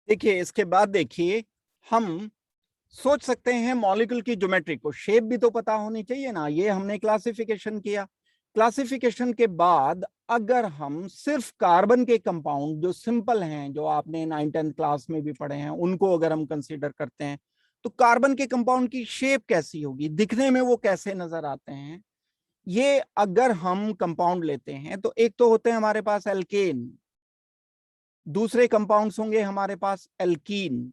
देखिए इसके बाद देखिए हम सोच सकते हैं मॉलिक्यूल की ज्योमेट्री को, शेप भी तो पता होनी चाहिए ना। ये हमने क्लासिफिकेशन किया। क्लासिफिकेशन के बाद अगर हम सिर्फ कार्बन के कंपाउंड जो सिंपल हैं, जो आपने 9th-10th क्लास में भी पढ़े हैं, उनको अगर हम कंसीडर करते हैं तो कार्बन के कंपाउंड की शेप कैसी होगी, दिखने में वो कैसे नजर आते हैं। ये अगर हम कंपाउंड लेते हैं तो एक तो होते हैं हमारे पास एल्केन, दूसरे कंपाउंड्स होंगे हमारे पास एल्कीन,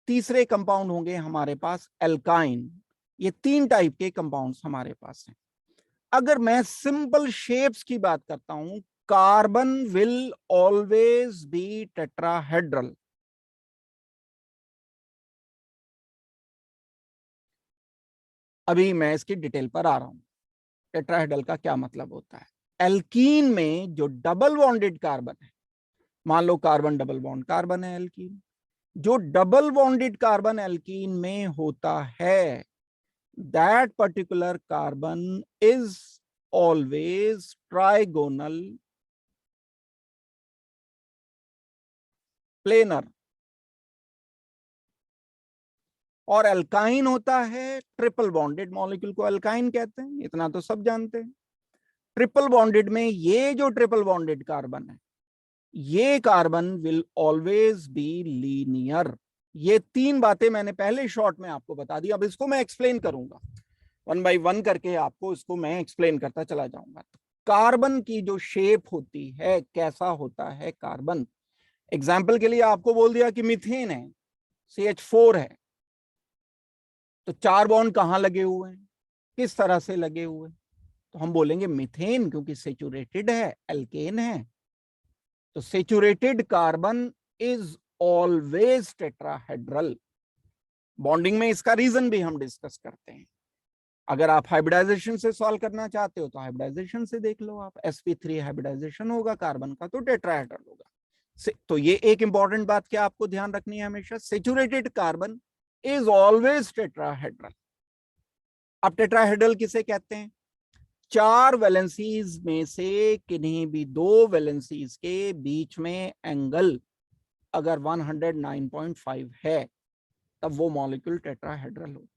तीसरे कंपाउंड होंगे हमारे पास एल्काइन। ये 3 टाइप के कंपाउंड्स हमारे पास हैं। अगर मैं सिंपल शेप्स की बात करता हूं, carbon will always be tetrahedral. अभी मैं इसकी डिटेल पर आ रहा हूं, टेट्राहेड्रल का क्या मतलब होता है। एल्कीन में जो डबल बॉन्डेड कार्बन है, मान low carbon double bond carbon है एल्कीन, जो डबल बॉन्डेड कार्बन एल्कीन में होता है, that particular carbon is always trigonal planar। और एल्काइन होता है ट्रिपल बॉन्डेड, मॉलिक्यूल को एल्काइन कहते हैं, इतना तो सब जानते हैं। ट्रिपल बॉन्डेड में ये जो ट्रिपल बॉन्डेड कार्बन है, ये carbon will always be linear. ये 3 बातें मैंने पहले शॉर्ट में आपको बता दी, अब इसको मैं एक्सप्लेन करूंगा 1 बाय 1 करके, आपको इसको मैं एक्सप्लेन करता चला जाऊंगा। कार्बन की जो शेप होती है, कैसा होता है कार्बन, एग्जाम्पल के लिए आपको बोल दिया कि मीथेन है, CH4 है, तो 4 बॉन्ड कहां लगे हुए हैं, किस तरह से लगे हुए हैं, तो हम बोलेंगे मीथेन, क्योंकि सेचुरेटेड है, एल्केन है। तो saturated carbon is always tetrahedral. Bonding में इसका रीजन भी हम डिस्कस करते हैं। अगर आप हाइब्रिडाइजेशन से सॉल्व करना चाहते हो तो हाइब्रिडाइजेशन से देख लो आप, sp3 हाइब्रिडाइजेशन होगा कार्बन का तो टेट्राहेड्रल होगा। तो ये एक इंपॉर्टेंट बात क्या आपको ध्यान रखनी है हमेशा, saturated carbon is always tetrahedral. अब टेट्राहेड्रल किसे कहते हैं, 4 वैलेंसीज में से किन्हीं भी 2 वैलेंसीज के बीच में एंगल अगर 109.5 है, तब वो मॉलिक्यूल टेट्राहेड्रल होता है।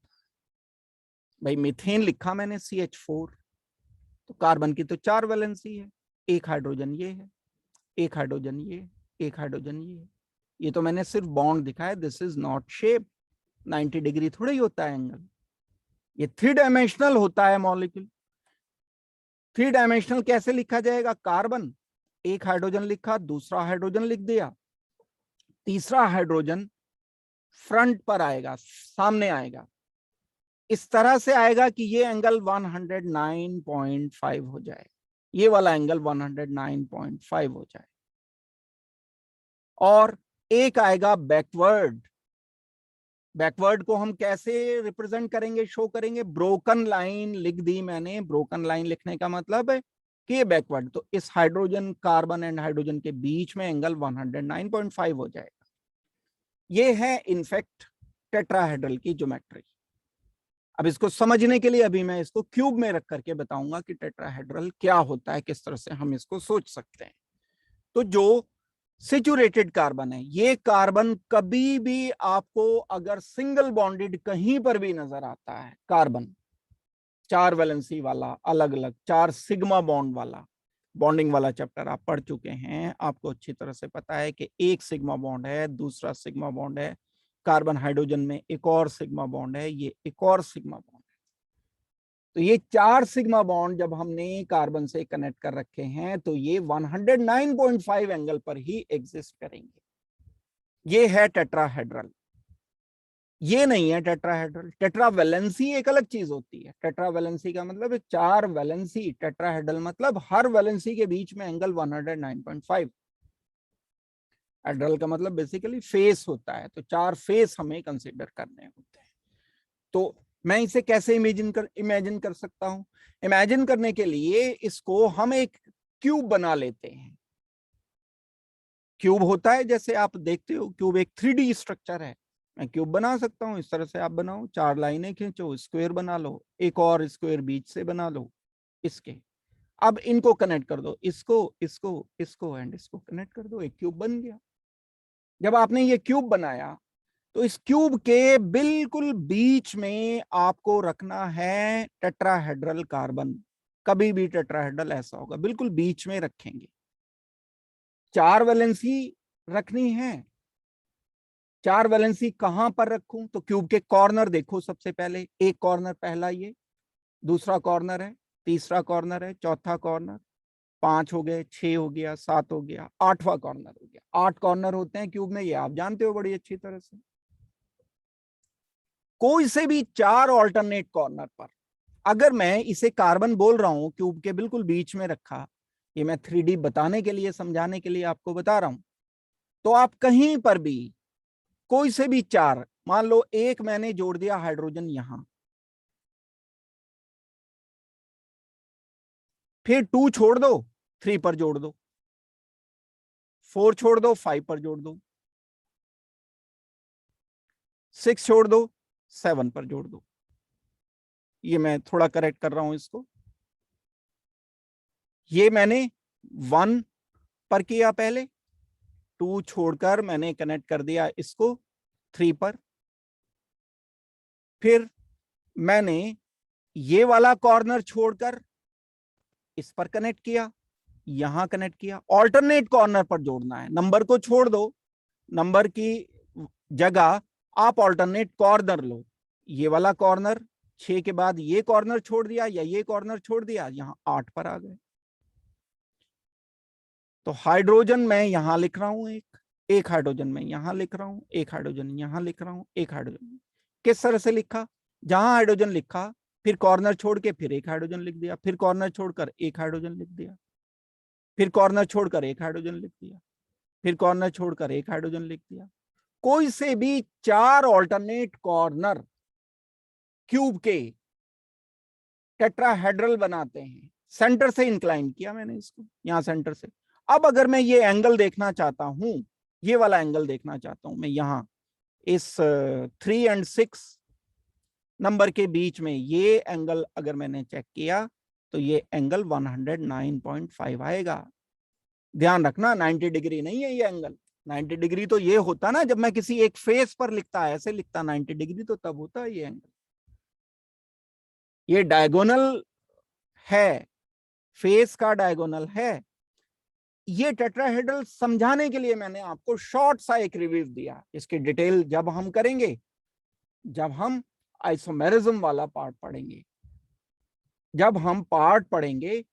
भाई मीथेन लिखा मैंने CH4, तो कार्बन की तो 4 वैलेंसी है, एक हाइड्रोजन ये है, एक हाइड्रोजन ये, एक हाइड्रोजन ये तो मैंने सिर्फ बॉन्ड दिखाया, this is not shape. 90 degree थोड़ा ही होता है एंगल, ये 3 डायमेंशनल होता है मॉलिक्यूल। 3 डायमेंशनल कैसे लिखा जाएगा, कार्बन, एक हाइड्रोजन लिखा, दूसरा हाइड्रोजन लिख दिया, तीसरा हाइड्रोजन फ्रंट पर आएगा, सामने आएगा, इस तरह से आएगा कि ये एंगल 109.5 हो जाए, ये वाला एंगल 109.5 हो जाए। और एक आएगा बैकवर्ड, बैकवर्ड को हम कैसे रिप्रेजेंट करेंगे, शो करेंगे, ब्रोकन लाइन लिख दी मैंने। ब्रोकन लाइन लिखने का मतलब है कि ये बैकवर्ड, तो इस हाइड्रोजन, कार्बन एंड हाइड्रोजन के बीच में एंगल 109.5 हो जाएगा। ये है इनफैक्ट टेट्राहेड्रल की ज्योमेट्री। अब इसको समझने के लिए अभी मैं इसको क्यूब में रख करके बताऊंगा कि टेट्राहेड्रल क्या होता है, किस तरह से हम इसको सोच सकते हैं। तो जो सेचुरेटेड कार्बन है, ये कार्बन कभी भी आपको अगर सिंगल बॉन्डेड कहीं पर भी नजर आता है, कार्बन 4 वैलेंसी वाला, अलग अलग 4 सिग्मा बॉन्ड वाला, बॉन्डिंग वाला चैप्टर आप पढ़ चुके हैं, आपको अच्छी तरह से पता है कि एक सिग्मा बॉन्ड है, दूसरा सिग्मा बॉन्ड है, कार्बन हाइड्रोजन में एक और सिग्मा बॉन्ड है, ये एक और सिग्मा बॉन्ड है। तो ये 4 सिग्मा बॉन्ड जब हमने कार्बन से कनेक्ट कर रखे हैं तो ये 109.5 एंगल पर ही एग्जिस्ट करेंगे। ये है टेट्राहेड्रल। ये नहीं है टेट्राहेड्रल। टेट्रावैलेंसी एक अलग चीज होती है। टेट्रावैलेंसी का मतलब है 4 वैलेंसी, टेट्राहेड्रल मतलब हर वैलेंसी के बीच में एंगल 109.5। हेड्रल का मतलब बेसिकली फेस होता है, तो 4 फेस हमें कंसीडर करने होते हैं। तो मैं इसे कैसे इमेजिन कर सकता हूं, इमेजिन करने के लिए इसको हम एक क्यूब बना लेते हैं। क्यूब होता है, जैसे आप देखते हो क्यूब एक 3D स्ट्रक्चर है, मैं क्यूब बना सकता हूं, इस तरह से आप बनाओ, 4 लाइनें खींचो, स्क्वायर बना लो, एक और स्क्वायर बीच से बना लो इसके। अब इनको कनेक्ट कर दो, इसको इसको इसको एंड इसको कनेक्ट कर दो, एक क्यूब बन गया। जब आपने ये क्यूब बनाया तो इस क्यूब के बिल्कुल बीच में आपको रखना है टेट्राहेड्रल कार्बन। कभी भी टेट्राहेड्रल ऐसा होगा, बिल्कुल बीच में रखेंगे। 4 वैलेंसी रखनी है। 4 वैलेंसी कहां पर रखूं? तो क्यूब के कॉर्नर देखो, सबसे पहले एक कॉर्नर, पहला ये, दूसरा कॉर्नर है, तीसरा कॉर्नर है, चौथा कॉर्नर, 5 हो गए, 6 हो गया, 7 हो गया, 8वां कॉर्नर हो गया। 8 कॉर्नर होते हैं क्यूब में, ये आप जानते हो बड़ी अच्छी तरह से। कोई से भी 4 ऑल्टरनेट कॉर्नर पर अगर मैं इसे कार्बन बोल रहा हूं, क्यूब के बिल्कुल बीच में रखा, ये मैं 3D बताने के लिए, समझाने के लिए आपको बता रहा हूं, तो आप कहीं पर भी कोई से भी 4, मान लो एक मैंने जोड़ दिया हाइड्रोजन यहां, फिर 2 छोड़ दो, 3 पर जोड़ दो, 4 छोड़ दो, 5 पर जोड़ दो, 6 छोड़ दो, 7 पर जोड़ दो। ये मैं थोड़ा करेक्ट कर रहा हूं इसको। ये मैंने 1 पर किया पहले, 2 छोड़कर मैंने कनेक्ट कर दिया इसको 3 पर, फिर मैंने ये वाला कॉर्नर छोड़कर इस पर कनेक्ट किया, यहां कनेक्ट किया। ऑल्टरनेट कॉर्नर पर जोड़ना है, नंबर को छोड़ दो, नंबर की जगह आप ऑल्टरनेट कॉर्नर लो। ये वाला कॉर्नर, 6 के बाद ये कॉर्नर छोड़ दिया या ये कॉर्नर छोड़ दिया, यहां 8 पर आ गए। तो हाइड्रोजन मैं यहां लिख रहा हूं, एक हाइड्रोजन मैं यहां लिख रहा हूं, एक हाइड्रोजन यहां लिख रहा हूं, एक हाइड्रोजन। किस तरह से लिखा? जहां हाइड्रोजन लिखा, फिर कॉर्नर छोड़ के फिर एक हाइड्रोजन लिख दिया, फिर कॉर्नर छोड़कर एक हाइड्रोजन लिख दिया, फिर कॉर्नर छोड़कर एक हाइड्रोजन लिख दिया, फिर कॉर्नर छोड़कर एक हाइड्रोजन लिख दिया। कोई से भी 4 ऑल्टरनेट कॉर्नर क्यूब के टेट्राहेड्रल बनाते हैं। सेंटर से इंक्लाइन किया मैंने इसको, यहां सेंटर से। अब अगर मैं ये एंगल देखना चाहता हूं, ये वाला एंगल देखना चाहता हूं मैं, यहां इस 3 और 6 नंबर के बीच में ये एंगल अगर मैंने चेक किया तो ये एंगल 109.5 आएगा। ध्यान रखना 90 डिग्री नहीं है ये एंगल। 90 डिग्री तो ये होता ना जब मैं किसी एक फेस पर लिखता, ऐसे लिखता 90 डिग्री, तो तब होता है ये एंगल। ये डायगोनल है, फेस का डायगोनल है। ये टेट्राहेड्रल समझाने के लिए मैंने आपको शॉर्ट सा एक रिव्यू दिया। इसकी डिटेल जब हम करेंगे, जब हम आइसोमेरिज्म वाला पार्ट पढ़ेंगे, जब हम पार्ट पढ़ेंगे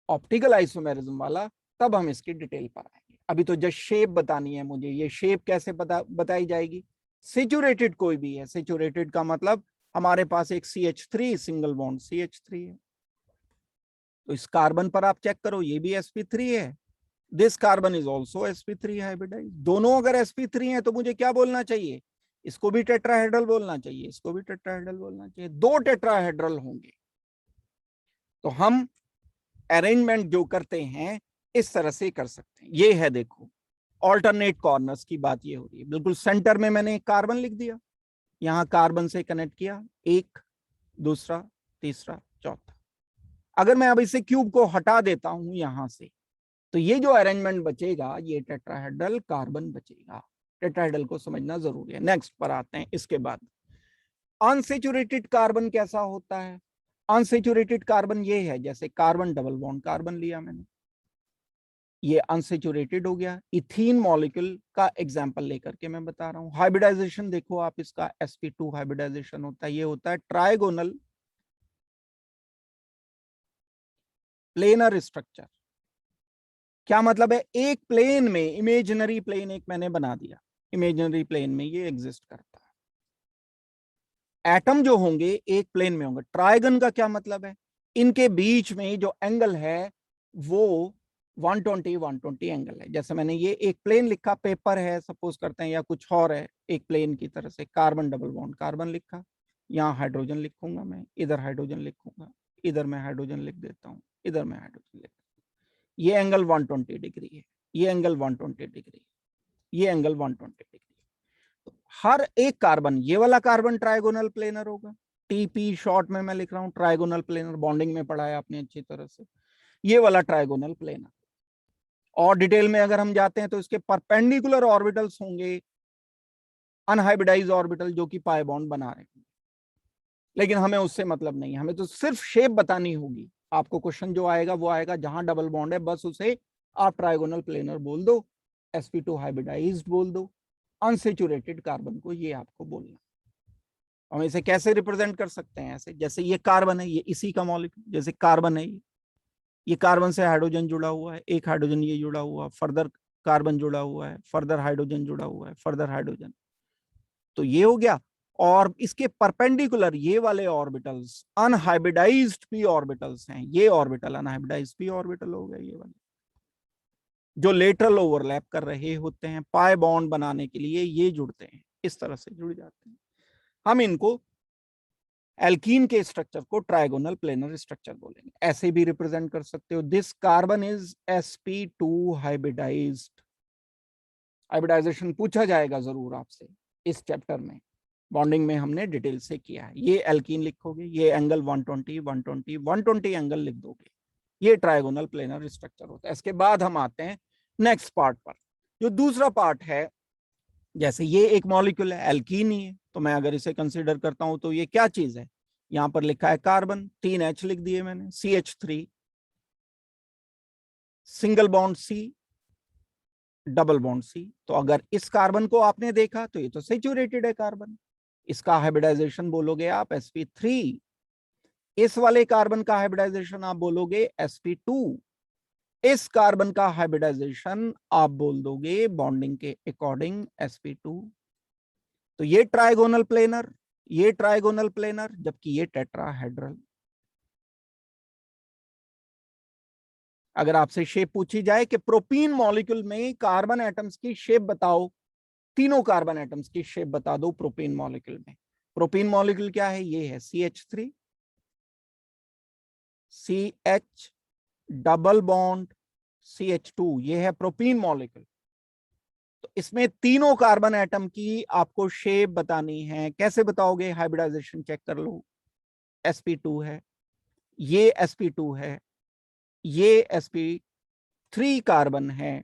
ऑप्टिकल आइसोमेरिज्म वाला, तब हम इसकी डिटेल पर आएंगे। अभी तो जस्ट शेप बतानी है मुझे। ये शेप कैसे बताई जाएगी? सेचुरेटेड कोई भी है, सेचुरेटेड का मतलब हमारे पास एक CH3 सिंगल बॉन्ड CH3 है, तो इस कार्बन पर आप चेक करो, ये भी sp3 है। This carbon is also sp3 hybridize. दोनों अगर sp3 है तो मुझे क्या बोलना चाहिए? इसको भी टेट्राहेड्रल बोलना चाहिए, इसको भी टेट्राहेड्रल बोलना चाहिए। 2 टेट्राहेड्रल होंगे। तो हम अरेंजमेंट जो करते हैं इस तरह से कर सकते हैं। ये है, देखो ऑल्टरनेट कॉर्नर्स की बात ये हो रही है। बिल्कुल सेंटर में मैंने कार्बन लिख दिया, यहां कार्बन से कनेक्ट किया, एक, दूसरा, तीसरा, चौथा। अगर मैं अब इसे क्यूब को हटा देता हूं यहां से, तो ये जो अरेंजमेंट बचेगा ये टेट्राहेड्रल कार्बन बचेगा। टेट्राहेड्रल को समझना जरूरी है। नेक्स्ट पर आते हैं। इसके बाद अनसेचुरेटेड कार्बन कैसा होता है? अनसेचुरेटेड कार्बन ये है, जैसे कार्बन डबल बॉन्ड कार्बन लिया मैंने, ये अनसेचुरेटेड हो गया। इथीन मॉलिक्यूल का एग्जांपल लेकर के मैं बता रहा हूं। हाइब्रिडाइजेशन देखो आप, इसका sp2 हाइब्रिडाइजेशन होता है। ये होता है ट्राइगोनल प्लेनर स्ट्रक्चर। क्या मतलब है? एक प्लेन में, इमेजिनरी प्लेन एक मैंने बना दिया, इमेजिनरी प्लेन में ये एग्जिस्ट करता है। एटम जो होंगे एक प्लेन में होंगे। ट्राइगन का क्या मतलब है? इनके बीच में जो एंगल है वो 120 एंगल है। जैसे मैंने ये एक प्लेन लिखा, पेपर है सपोज करते हैं, या कुछ और है, एक प्लेन की तरह से कार्बन डबल बॉन्ड कार्बन लिखा, यहाँ हाइड्रोजन लिखूंगा मैं, इधर हाइड्रोजन लिखूंगा, इधर मैं हाइड्रोजन लिख देता हूँ, इधर मैं हाइड्रोजन लिख, ये एंगल 120 डिग्री है, ये एंगल 120 डिग्री, ये एंगल 120 डिग्री। तो हर एक कार्बन, ये वाला कार्बन ट्राइगोनल प्लेनर होगा। टीपी शॉर्ट में मैं लिख रहा हूं ट्राइगोनल प्लेनर, बॉन्डिंग में पढ़ा है आपने अच्छी तरह से। ये वाला ट्राइगोनल प्लेनर। और डिटेल में अगर हम जाते हैं तो इसके परपेंडिकुलर ऑर्बिटल्स होंगे अनहाइब्रिडाइज्ड ऑर्बिटल जो कि पाई बॉन्ड बना रहे हैं, लेकिन हमें उससे मतलब नहीं है, हमें तो सिर्फ शेप बतानी होगी। आपको क्वेश्चन जो आएगा वो आएगा जहां डबल बॉन्ड है बस उसे आप ट्राइगोनल प्लेनर बोल दो, sp2 हाइब्रिडाइज्ड बोल दो, अनसेचुरेटेड कार्बन को ये आपको बोलना। हम इसे कैसे रिप्रेजेंट कर सकते हैं, ऐसे जैसे ये कार्बन है, ये इसी का मॉलिक्यूल, जैसे कार्बन है ये कार्बन से हाइड्रोजन जुड़ा हुआ है, एक हाइड्रोजन ये जुड़ा हुआ, फर्दर कार्बन जुड़ा हुआ है, फर्दर हाइड्रोजन जुड़ा हुआ है, फर्दर हाइड्रोजन, तो ये हो गया। और इसके परपेंडिकुलर ये वाले ऑर्बिटल्स अनहाइब्रिडाइज्ड पी ऑर्बिटल्स हैं, ये ऑर्बिटल अनहाइब्रिडाइज्ड पी ऑर्बिटल हो गए, ये वाले जो लेटरल ओवरलैप कर रहे होते हैं पाई बॉन्ड बनाने के लिए, ये जुड़ते हैं, इस तरह से जुड़ जाते हैं। हम इनको एल्कीन के स्ट्रक्चर को ट्राइगोनल प्लेनर स्ट्रक्चर बोलेंगे, ऐसे भी रिप्रेजेंट कर सकते हो। This carbon is sp2 hybridized. Hybridization पूछा जाएगा जरूर आपसे इस चैप्टर में, बॉन्डिंग में हमने डिटेल से किया है। ये एल्कीन लिखोगे, ये एंगल 120 120 120 एंगल लिख दोगे, ये ट्राइगोनल प्लेनर स्ट्रक्चर होता है। इसके बाद हम आते हैं नेक्स्ट पार्ट पर, जो दूसरा पार्ट है। जैसे ये एक मॉलिक्यूल है, एल्कीन ही है, तो मैं अगर इसे कंसीडर करता हूं तो ये क्या चीज है, यहां पर लिखा है कार्बन, 3 H लिख दिए मैंने, CH3, single bond C, double bond C। तो अगर इस कार्बन को आपने देखा तो ये तो सेचुरेटेड है कार्बन, इसका हाइब्रिडाइजेशन बोलोगे आप sp3, इस वाले कार्बन का हाइब्रिडाइजेशन आप बोलोगे sp2, इस कार्बन का हाइब्रिडाइजेशन आप बोल दोगे बॉन्डिंग के अकॉर्डिंग sp2। तो ये ट्राइगोनल प्लेनर, ये ट्राइगोनल प्लेनर, जबकि ये टेट्राहेड्रल। अगर आपसे शेप पूछी जाए कि प्रोपीन मॉलिक्यूल में कार्बन एटम्स की शेप बताओ, तीनों कार्बन एटम्स की शेप बता दो प्रोपीन मॉलिक्यूल में। प्रोपीन मॉलिक्यूल क्या है, ये है CH3, CH double bond CH2, ये है प्रोपीन मॉलिक्यूल। तो इसमें तीनों कार्बन एटम की आपको शेप बतानी है, कैसे बताओगे, हाइब्रिडाइजेशन चेक कर लो, sp2 है, ये sp2 है, ये sp3 कार्बन है,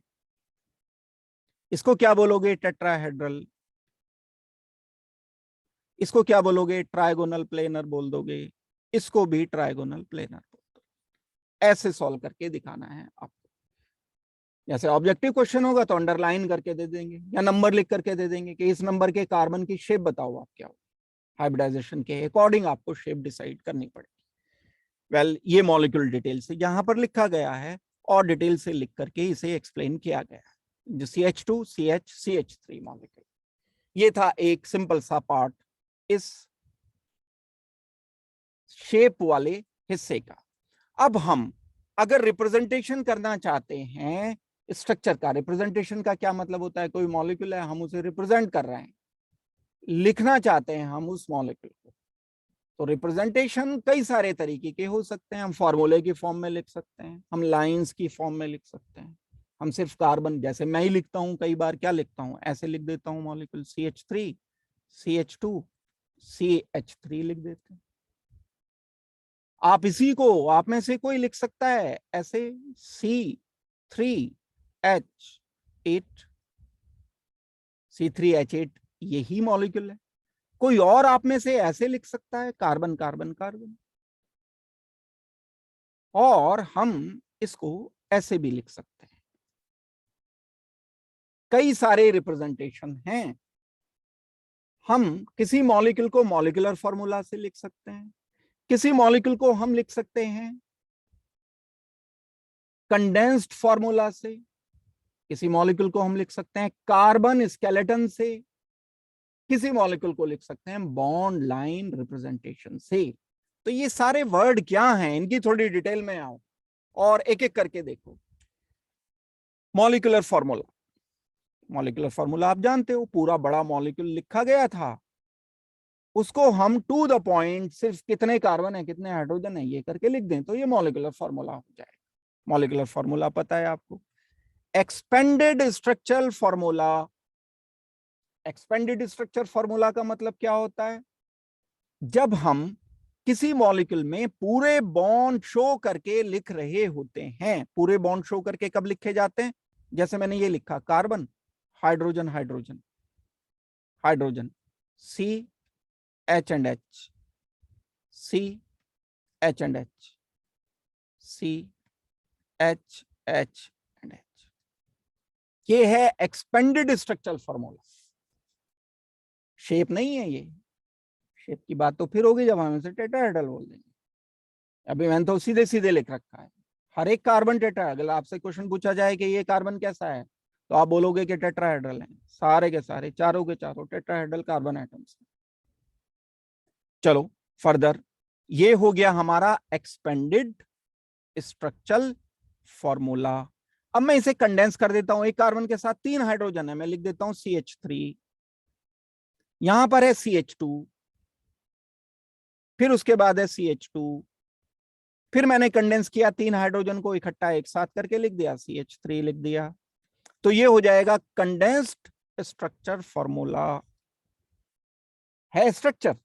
इसको क्या बोलोगे, टेट्राहेड्रल, इसको क्या बोलोगे, ट्राइगोनल प्लेनर बोल दोगे, इसको भी ट्राइगोनल प्लेनर बोल दो। ऐसे सॉल्व करके दिखाना है आपको। जैसे ऑब्जेक्टिव क्वेश्चन होगा तो अंडरलाइन करके दे देंगे या नंबर लिख करके दे देंगे कि इस नंबर के कार्बन की शेप बताओ आप क्या हो, हाइब्रिडाइजेशन के अकॉर्डिंग आपको शेप डिसाइड करनी पड़ेगी। वेल, ये मॉलिक्यूल डिटेल से यहां पर लिखा गया है और डिटेल से लिख करके इसे एक्सप्लेन किया गया है, जो CH2 CH CH3 मॉलिक्यूल। ये था एक सिंपल सा पार्ट इस शेप वाले हिस्से का। अब हम अगर रिप्रेजेंटेशन करना चाहते हैं स्ट्रक्चर का, रिप्रेजेंटेशन का क्या मतलब होता है, कोई मॉलिक्यूल है, हम उसे रिप्रेजेंट कर रहे हैं, लिखना चाहते हैं हम उस मॉलिक्यूल को, तो रिप्रेजेंटेशन कई सारे तरीके के हो सकते हैं। हम फॉर्मूले की फॉर्म में लिख सकते हैं, हम लाइंस की फॉर्म में लिख सकते हैं, हम सिर्फ कार्बन, जैसे मैं ही लिखता हूं कई बार, क्या लिखता हूं, ऐसे लिख देता हूं मॉलिक्यूल CH3 CH2 CH3 लिख देते हैं। आप इसी को, आप में से कोई लिख सकता है ऐसे C3H8 C3H8, यही मॉलिक्यूल है। कोई और आप में से ऐसे लिख सकता है कार्बन कार्बन कार्बन, और हम इसको ऐसे भी लिख सकते हैं। कई सारे रिप्रेजेंटेशन हैं। हम किसी मॉलिक्यूल को मॉलिक्यूलर फॉर्मूला से लिख सकते हैं, किसी मॉलिक्यूल को हम लिख सकते हैं कंडेंस्ड फॉर्मूला से, किसी मॉलिक्यूल को हम लिख सकते हैं कार्बन स्केलेटन से, किसी मॉलिक्यूल को लिख सकते हैं बॉन्ड लाइन रिप्रेजेंटेशन से। तो ये सारे वर्ड क्या हैं, इनकी थोड़ी डिटेल में आओ और एक एक करके देखो। मॉलिक्यूलर फॉर्मूला, मॉलिक्यूलर फॉर्मूला आप जानते हो, पूरा बड़ा मॉलिक्यूल लिखा गया था, उसको हम टू द पॉइंट सिर्फ कितने कार्बन है कितने हाइड्रोजन है ये करके लिख दें तो ये मॉलिक्यूलर फॉर्मूला हो जाएगा। मॉलिक्यूलर फॉर्मूला पता है आपको। Expanded structural formula, expanded structure formula का मतलब क्या होता है, जब हम किसी मॉलिक्यूल में पूरे बॉन्ड शो करके लिख रहे होते हैं। पूरे बॉन्ड शो करके कब लिखे जाते हैं? जैसे मैंने ये लिखा, carbon, hydrogen, hydrogen, hydrogen, C H and H, C H and H, C H H and H. ये है एक्सपेंडेड स्ट्रक्चरल फॉर्मूला। शेप नहीं है ये। शेप की बात तो फिर होगी जब हम इसे टेट्राहेड्रल बोल देंगे। अभी मैंने तो सीधे सीधे लिख रखा है। हर एक कार्बन टेट्राहेड्रल। आपसे क्वेश्चन पूछा जाए कि ये कार्बन कैसा है, तो आप बोलोगे कि टेट्राहेड्रल है। सारे के सारे, चारों के चारों टेट्राहेड्रल कार्बन एटम्स। चलो फर्दर, ये हो गया हमारा एक्सपेंडेड स्ट्रक्चरल फॉर्मूला। अब मैं इसे कंडेंस कर देता हूं। एक कार्बन के साथ 3 हाइड्रोजन है, मैं लिख देता हूं CH3। यहां पर है CH2, फिर उसके बाद है CH2, फिर मैंने कंडेंस किया 3 हाइड्रोजन को इकट्ठा एक साथ करके लिख दिया, CH3 लिख दिया। तो ये हो जाएगा कंडेंस्ड स्ट्रक्चर फॉर्मूला। है स्ट्रक्चर,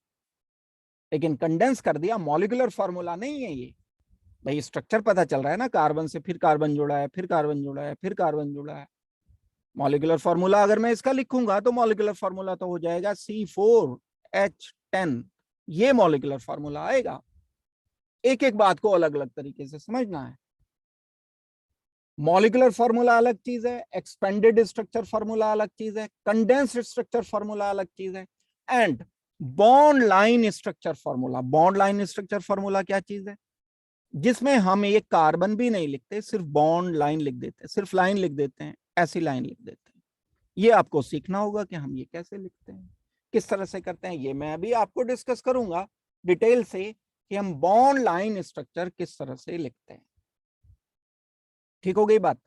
लेकिन कंडेंस कर दिया, मॉलिक्यूलर फॉर्मूला नहीं है ये। भाई स्ट्रक्चर पता चल रहा है ना, कार्बन से फिर कार्बन जुड़ा है, फिर कार्बन जुड़ा है, फिर कार्बन जुड़ा है। मॉलिक्यूलर फॉर्मूला अगर मैं इसका लिखूंगा तो मॉलिक्यूलर फॉर्मूला तो हो जाएगा C4H10। ये मॉलिक्यूलर फॉर्मूला आएगा। एक एक बात को अलग अलग तरीके से समझना है। मॉलिक्यूलर फॉर्मूला अलग चीज है, एक्सपेंडेड स्ट्रक्चर फॉर्मूला अलग चीज है, कंडेंस्ड स्ट्रक्चर फॉर्मूला अलग चीज है, and bond line structure formula. Bond line structure formula क्या चीज है? जिसमें हम ये कार्बन भी नहीं लिखते, सिर्फ बॉन्ड लाइन लिख देते हैं, सिर्फ लाइन लिख देते हैं, ऐसी लाइन लिख देते हैं। ये आपको सीखना होगा कि हम ये कैसे लिखते हैं, किस तरह से करते हैं। ये मैं अभी आपको डिस्कस करूंगा डिटेल से कि हम बॉन्ड लाइन स्ट्रक्चर किस तरह से लिखते हैं। ठीक हो गई बात?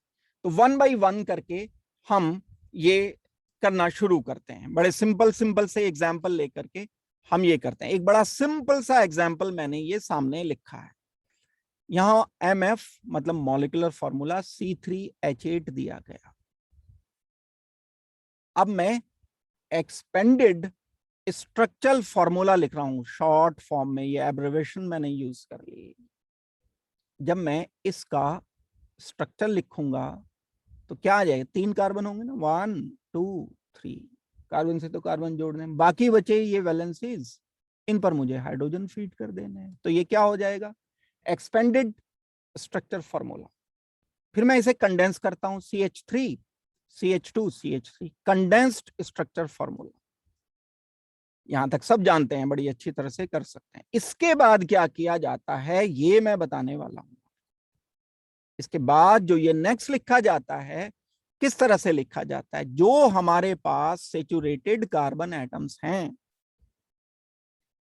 तो 1 बाय 1 करके हम ये करना शुरू करते हैं। बड़े सिंपल सिंपल से एग्जाम्पल लेकर के हम ये करते हैं। एक बड़ा सिंपल सा एग्जाम्पल मैंने ये सामने लिखा है। यहां MF मतलब मॉलिक्यूलर फॉर्मूला C3H8 दिया गया। अब मैं एक्सपेंडेड स्ट्रक्चरल फॉर्मूला लिख रहा हूं शॉर्ट फॉर्म में, ये एब्रिविएशन मैंने यूज कर ली। जब मैं इसका स्ट्रक्चर लिखूंगा तो क्या आ जाएगा? 3 कार्बन होंगे ना, 1 2 3। कार्बन से तो कार्बन जोड़ने, बाकी बचे ये वैलेंसीज, इन पर मुझे हाइड्रोजन फीड कर देने हैं। तो ये क्या हो जाएगा? Expanded structure formula. फिर मैं इसे कंडेंस करता हूं, CH3 CH2 CH3, condensed structure formula. यहां तक सब जानते हैं, बड़ी अच्छी तरह से कर सकते हैं। इसके बाद क्या किया जाता है ये मैं बताने वाला हूं। इसके बाद जो ये नेक्स्ट लिखा जाता है, किस तरह से लिखा जाता है? जो हमारे पास सेचुरेटेड कार्बन एटम्स हैं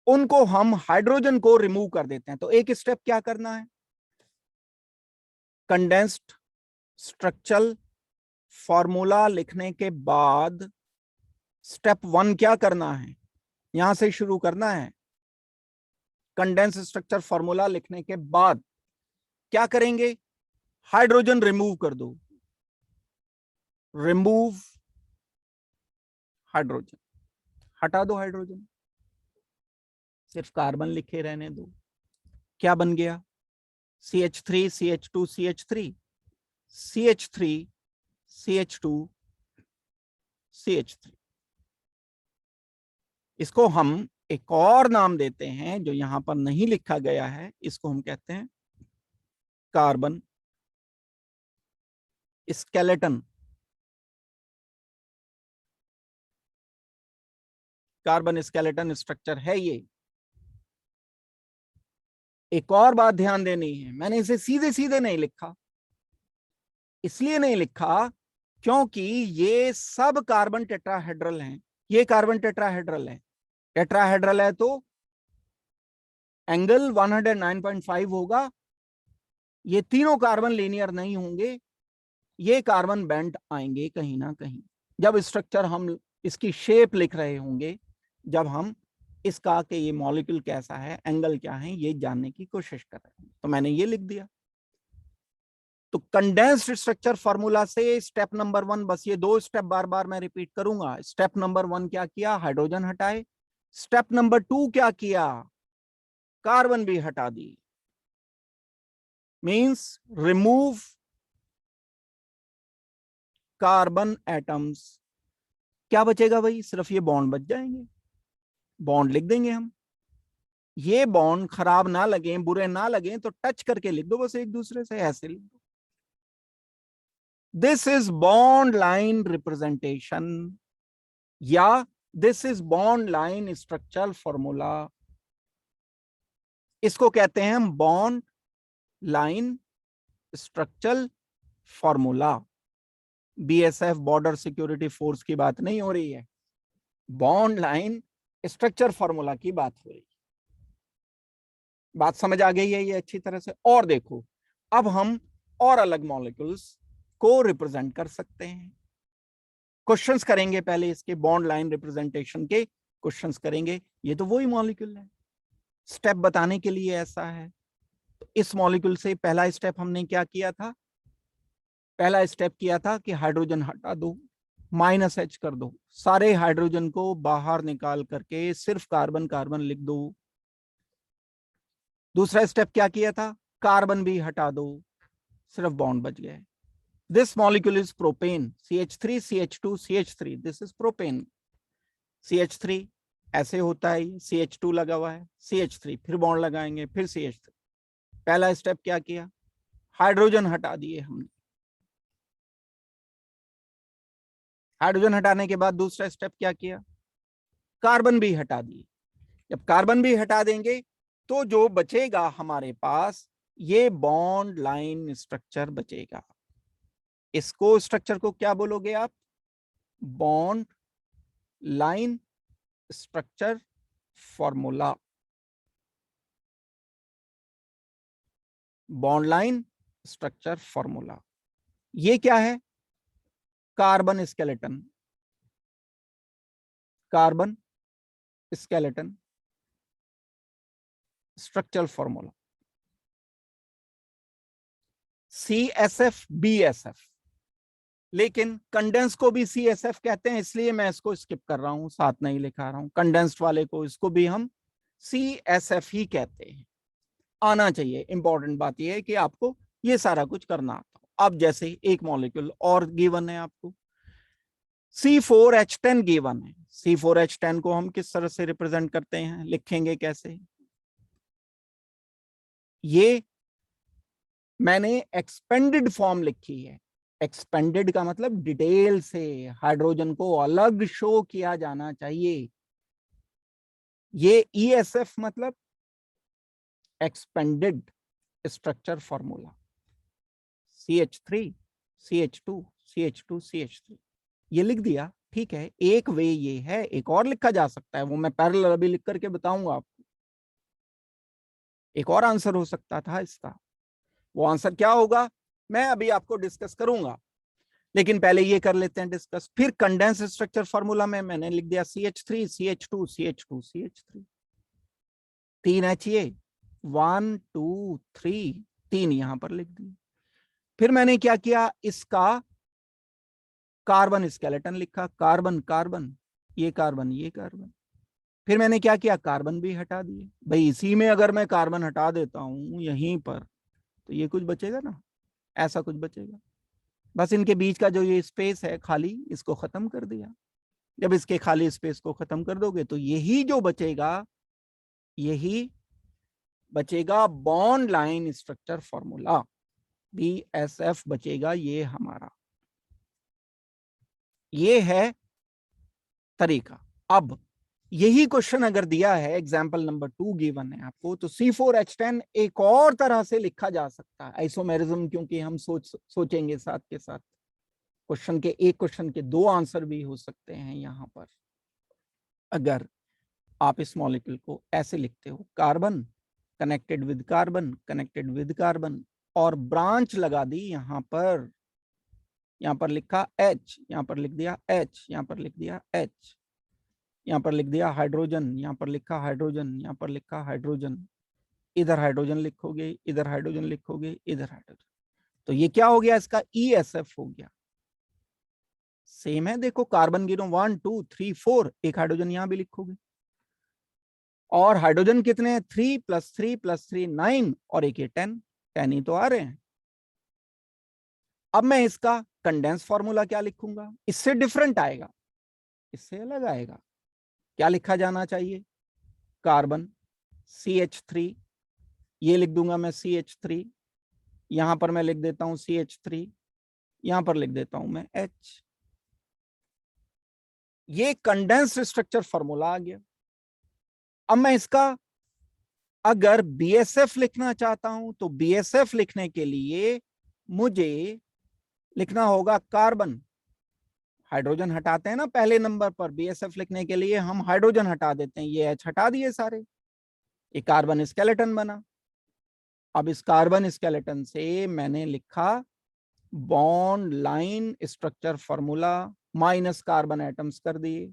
उनको हम हाइड्रोजन को रिमूव कर देते हैं। तो एक स्टेप क्या करना है? कंडेंस्ड स्ट्रक्चरल फॉर्मूला लिखने के बाद स्टेप 1 क्या करना है? यहां से शुरू करना है। कंडेंस स्ट्रक्चर फॉर्मूला लिखने के बाद क्या करेंगे? हाइड्रोजन रिमूव कर दो, रिमूव हाइड्रोजन, हटा दो हाइड्रोजन, सिर्फ कार्बन लिखे रहने दो। क्या बन गया? CH3 CH2 CH3, CH3 CH2 CH3। इसको हम एक और नाम देते हैं जो यहां पर नहीं लिखा गया है, इसको हम कहते हैं carbon skeleton. Carbon skeleton structure है ये। एक और बात ध्यान देनी है, मैंने इसे सीधे सीधे नहीं लिखा। इसलिए नहीं लिखा क्योंकि ये सब कार्बन टेट्राहेड्रल हैं। ये कार्बन टेट्राहेड्रल है। टेट्राहेड्रल है तो एंगल 109.5 होगा। ये तीनों कार्बन लीनियर नहीं होंगे, ये कार्बन बेंट आएंगे कहीं ना कहीं। जब स्ट्रक्चर हम इसकी शेप लिख रहे होंगे, जब हम इसका कि ये मॉलिक्यूल कैसा है, एंगल क्या है, ये जानने की कोशिश कर रहे हैं, तो मैंने ये लिख दिया। तो कंडेंस्ड स्ट्रक्चर फॉर्मूला से स्टेप नंबर 1, बस ये 2 स्टेप बार बार मैं रिपीट करूंगा। स्टेप नंबर 1 क्या किया? हाइड्रोजन हटाए। स्टेप नंबर 2 क्या किया? कार्बन भी हटा दिए, मीन्स रिमूव कार्बन एटम्स। क्या बचेगा भाई? सिर्फ ये बॉन्ड बच जाएंगे। बॉन्ड लिख देंगे हम। ये बॉन्ड खराब ना लगे, बुरे ना लगे, तो टच करके लिख दो बस एक दूसरे से, ऐसे लिख दो। This is bond line representation या this is bond line structural formula. इसको कहते हैं हम bond line structural formula. BSF border security force की बात नहीं हो रही है, बॉन्ड लाइन स्ट्रक्चर फॉर्मूला की बात हो रही है। बात समझ आ गई है ये अच्छी तरह से? और देखो, अब हम और अलग मॉलिक्यूल्स को रिप्रेजेंट कर सकते हैं। क्वेश्चंस करेंगे पहले, इसके बॉन्ड लाइन रिप्रेजेंटेशन के क्वेश्चंस करेंगे। ये तो वही मॉलिक्यूल है, स्टेप बताने के लिए ऐसा है। तो इस मॉलिक्यूल से पहला स्टेप हमने क्या किया था? पहला स्टेप किया था कि हाइड्रोजन हटा दो, -H कर दो, सारे हाइड्रोजन को बाहर निकाल करके सिर्फ कार्बन कार्बन लिख दो। दूसरा स्टेप क्या किया था? कार्बन भी हटा दो, सिर्फ बॉन्ड बच गए। This molecule is propane, CH3 CH2 CH3, this is propane. CH3 ऐसे होता है, CH2 लगा हुआ है, CH3 फिर बॉन्ड लगाएंगे, फिर CH3। पहला स्टेप क्या किया? हाइड्रोजन हटा दिए हमने। हाइड्रोजन हटाने के बाद दूसरा स्टेप क्या किया? कार्बन भी हटा दिए। जब कार्बन भी हटा देंगे तो जो बचेगा हमारे पास, ये बॉन्ड लाइन स्ट्रक्चर बचेगा। इसको स्ट्रक्चर को क्या बोलोगे आप? Bond line structure formula. Bond line structure formula. ये क्या है? Carbon skeleton, carbon skeleton structural formula. CSF BSF, लेकिन कंडेंस को भी CSF कहते हैं, इसलिए मैं इसको स्किप कर रहा हूं, साथ नहीं लिखा रहा हूं। कंडेंस्ड वाले को, इसको भी हम CSF ही कहते हैं। आना चाहिए, इंपॉर्टेंट बात यह है कि आपको ये सारा कुछ करना आता हो। अब जैसे एक मॉलिक्यूल और गिवन है आपको, C4H10 गिवन है। C4H10 को हम किस तरह से रिप्रेजेंट करते हैं, लिखेंगे कैसे? ये मैंने एक्सपेंडेड फॉर्म लिखी है। एक्सपेंडेड का मतलब डिटेल से, हाइड्रोजन को अलग शो किया जाना चाहिए। ये ESF मतलब expanded structure formula. CH3 CH2 CH2 CH3 ये लिख दिया, ठीक है। एक वे ये है, एक और लिखा जा सकता है, वो मैं पैरेलल अभी लिख करके बताऊंगा आपको। एक और आंसर हो सकता था इसका, वो आंसर क्या होगा मैं अभी आपको डिस्कस करूंगा, लेकिन पहले ये कर लेते हैं डिस्कस। फिर कंडेंस स्ट्रक्चर फार्मूला में मैंने लिख दिया CH3 CH2 CH2 CH3, 3 HA, 1 2 3, 3 यहां पर लिख दिए। फिर मैंने क्या किया, इसका कार्बन स्केलेटन लिखा, कार्बन कार्बन, ये कार्बन ये कार्बन। फिर मैंने क्या किया, कार्बन भी हटा दिए। भाई इसी में अगर मैं कार्बन हटा देता हूं यहीं पर, तो ये कुछ बचेगा ना, ऐसा कुछ बचेगा। बस इनके बीच का जो ये स्पेस है खाली, इसको खत्म कर दिया। जब इसके खाली स्पेस को खत्म कर दोगे तो यही जो बचेगा, यही बचेगा bond line structure formula, BSF बचेगा ये हमारा। ये है तरीका। अब यही क्वेश्चन अगर दिया है, एग्जाम्पल नंबर 2 गिवन है आपको, तो C4H10 एक और तरह से लिखा जा सकता है, आइसोमेरिज्म, क्योंकि हम सोचेंगे साथ के साथ। क्वेश्चन के एक क्वेश्चन के दो आंसर भी हो सकते हैं यहां पर। अगर आप इस मॉलिक्यूल को ऐसे लिखते हो, carbon connected with carbon connected with carbon, और ब्रांच लगा दी यहां पर लिखा H, यहां पर लिख दिया H, यहां पर लिख दिया H, यहां पर लिख दिया हाइड्रोजन, यहां पर लिखा हाइड्रोजन, यहां पर लिखा हाइड्रोजन, इधर हाइड्रोजन लिखोगे, इधर हाइड्रोजन लिखोगे, इधर हाइड्रोजन, तो ये क्या हो गया, इसका ESF हो गया। सेम है, देखो कार्बन गिनो 1 2 3 4, एक हाइड्रोजन यहां भी लिखोगे। और हाइड्रोजन कितने हैं? 3 + 3 + 3 9 और एक ये 10 ही तो आ रहे हैं। अब मैं इसका कंडेंस फॉर्मूला क्या लिखूंगा? इससे डिफरेंट आएगा, इससे अलग आएगा। क्या लिखा जाना चाहिए? कार्बन CH3, ये लिख दूंगा मैं CH3, यहां पर मैं लिख देता हूं CH3, यहां पर लिख देता हूं मैं H। ये कंडेंस्ड स्ट्रक्चर फॉर्मूला आ गया। अब मैं इसका अगर BSF लिखना चाहता हूं तो BSF लिखने के लिए मुझे लिखना होगा कार्बन, हाइड्रोजन हटाते हैं ना पहले नंबर पर, BSF लिखने के लिए हम हाइड्रोजन हटा देते हैं, ये H हटा दिए सारे, ये कार्बन स्केलेटन बना। अब इस कार्बन स्केलेटन से मैंने लिखा bond line structure formula, minus carbon atoms कर दिए।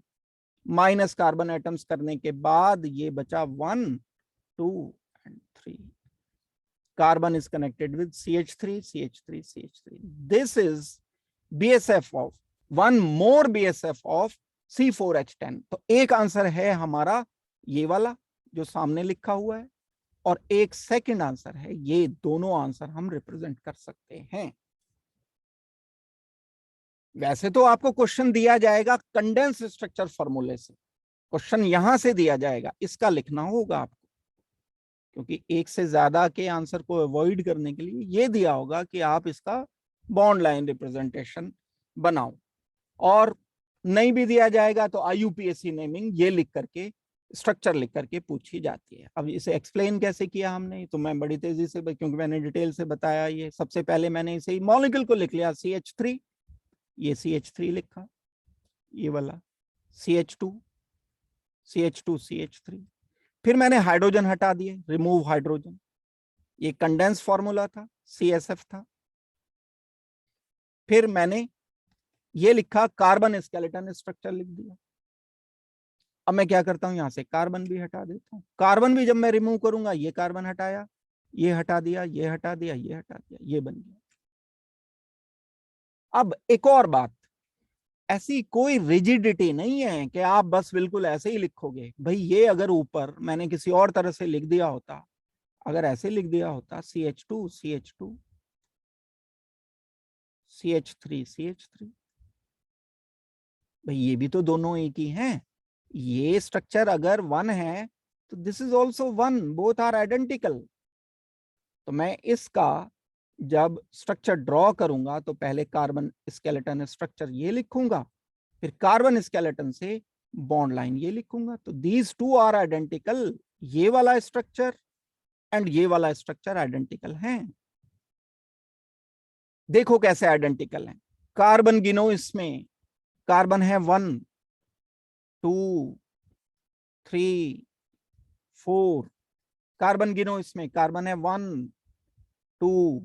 माइनस कार्बन एटम्स करने के बाद ये बचा 1 2 and 3। Carbon is connected with CH3, CH3, CH3. This is BSF of one more BSF of C4H10। तो एक आंसर है हमारा ये वाला जो सामने लिखा हुआ है, और एक सेकंड आंसर है, ये दोनों आंसर हम रिप्रेजेंट कर सकते हैं। वैसे तो आपको क्वेश्चन दिया जाएगा कंडेंस स्ट्रक्चर फॉर्मूले से, क्वेश्चन यहां से दिया जाएगा, इसका लिखना होगा आपको, क्योंकि एक से ज्यादा के आंसर को अवॉइड करने के लिए ये दिया होगा कि आप इसका बॉन्ड लाइन रिप्रेजेंटेशन बनाओ। और नहीं भी दिया जाएगा तो IUPAC नेमिंग ये लिख करके, स्ट्रक्चर लिख करके पूछी जाती है। अब इसे एक्सप्लेन कैसे किया हमने, तो मैं बड़ी तेजी से, क्योंकि मैंने डिटेल से बताया, ये सबसे पहले मैंने इसे मॉलिक्यूल को लिख लिया CH3, ये CH3 लिखा, ये वाला CH2, CH2, CH3। फिर मैंने हाइड्रोजन हटा दिए, रिमूव हाइड्रोजन, ये कंडेंस फॉर्मूला था, CSF था। फिर मैंने ये लिखा कार्बन स्केलेटन स्ट्रक्चर लिख दिया। अब मैं क्या करता हूं, यहां से कार्बन भी हटा देता हूं। कार्बन भी जब मैं रिमूव करूंगा, ये कार्बन हटाया, ये हटा दिया, ये हटा दिया, ये हटा दिया, ये बन गया। अब एक और बात, ऐसी कोई रिजिडिटी नहीं है कि आप बस बिल्कुल ऐसे ही लिखोगे। भाई ये अगर ऊपर मैंने किसी और तरह से लिख दिया होता, अगर ऐसे लिख दिया होता CH2 CH2 CH3 CH3, भाई ये भी तो दोनों एक ही हैं। ये स्ट्रक्चर अगर 1 है तो this is also 1, both are identical. तो मैं इसका जब स्ट्रक्चर ड्रॉ करूंगा तो पहले कार्बन स्केलेटन स्ट्रक्चर ये लिखूंगा, फिर कार्बन स्केलेटन से बॉन्ड लाइन ये लिखूंगा। तो दीज टू आर आइडेंटिकल, ये वाला स्ट्रक्चर एंड ये वाला स्ट्रक्चर आइडेंटिकल हैं। देखो कैसे आइडेंटिकल हैं। कार्बन गिनो, इसमें कार्बन है 1 2 3 4, कार्बन गिनो, इसमें कार्बन है 1 2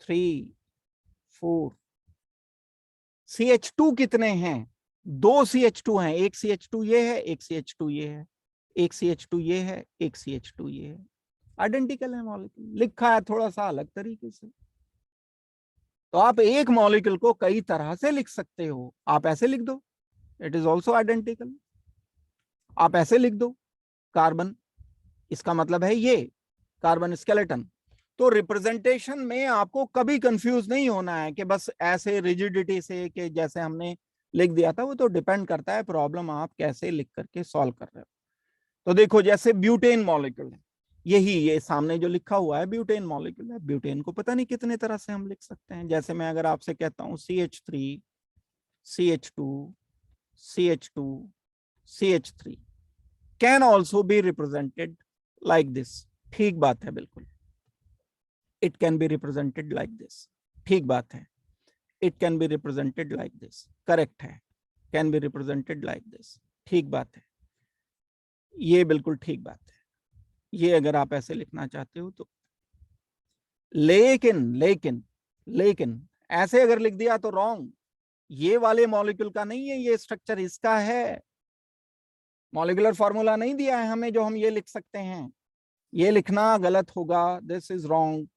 3 4। CH2 कितने हैं? 2 CH2 हैं, एक CH2 ये है, एक CH2 ये है, एक CH2 ये है, एक CH2 ये है। आइडेंटिकल है मॉलिक्यूल, लिखा है थोड़ा सा अलग तरीके से। तो आप एक मॉलिक्यूल को कई तरह से लिख सकते हो। आप ऐसे लिख दो, इट इज ऑल्सो आइडेंटिकल। आप ऐसे लिख दो कार्बन, इसका मतलब है ये कार्बन स्केलेटन। तो रिप्रेजेंटेशन में आपको कभी कंफ्यूज नहीं होना है कि बस ऐसे रिजिडिटी से कि जैसे हमने लिख दिया था। वो तो डिपेंड करता है प्रॉब्लम आप कैसे लिख करके सॉल्व कर रहे हो। तो देखो जैसे ब्यूटेन मॉलिक्यूल है, यही ये सामने जो लिखा हुआ है ब्यूटेन मॉलिक्यूल है। ब्यूटेन को पता नहीं कितने तरह से हम लिख सकते हैं। जैसे मैं अगर आपसे कहता हूं CH3 CH2 CH2 CH3 can also be represented like this. ठीक बात है, बिल्कुल। It can be represented like this, ठीक बात है। It can be represented like this, correct है। Can be represented like this, ठीक बात है, ये बिल्कुल ठीक बात है। ये अगर आप ऐसे लिखना चाहते हो तो, लेकिन लेकिन लेकिन ऐसे अगर लिख दिया तो रॉन्ग। ये वाले मॉलिक्यूल का नहीं है, ये स्ट्रक्चर इसका है। मॉलिक्यूलर फॉर्मूला नहीं दिया है हमें जो हम ये लिख सकते हैं। ये लिखना गलत होगा, this is wrong,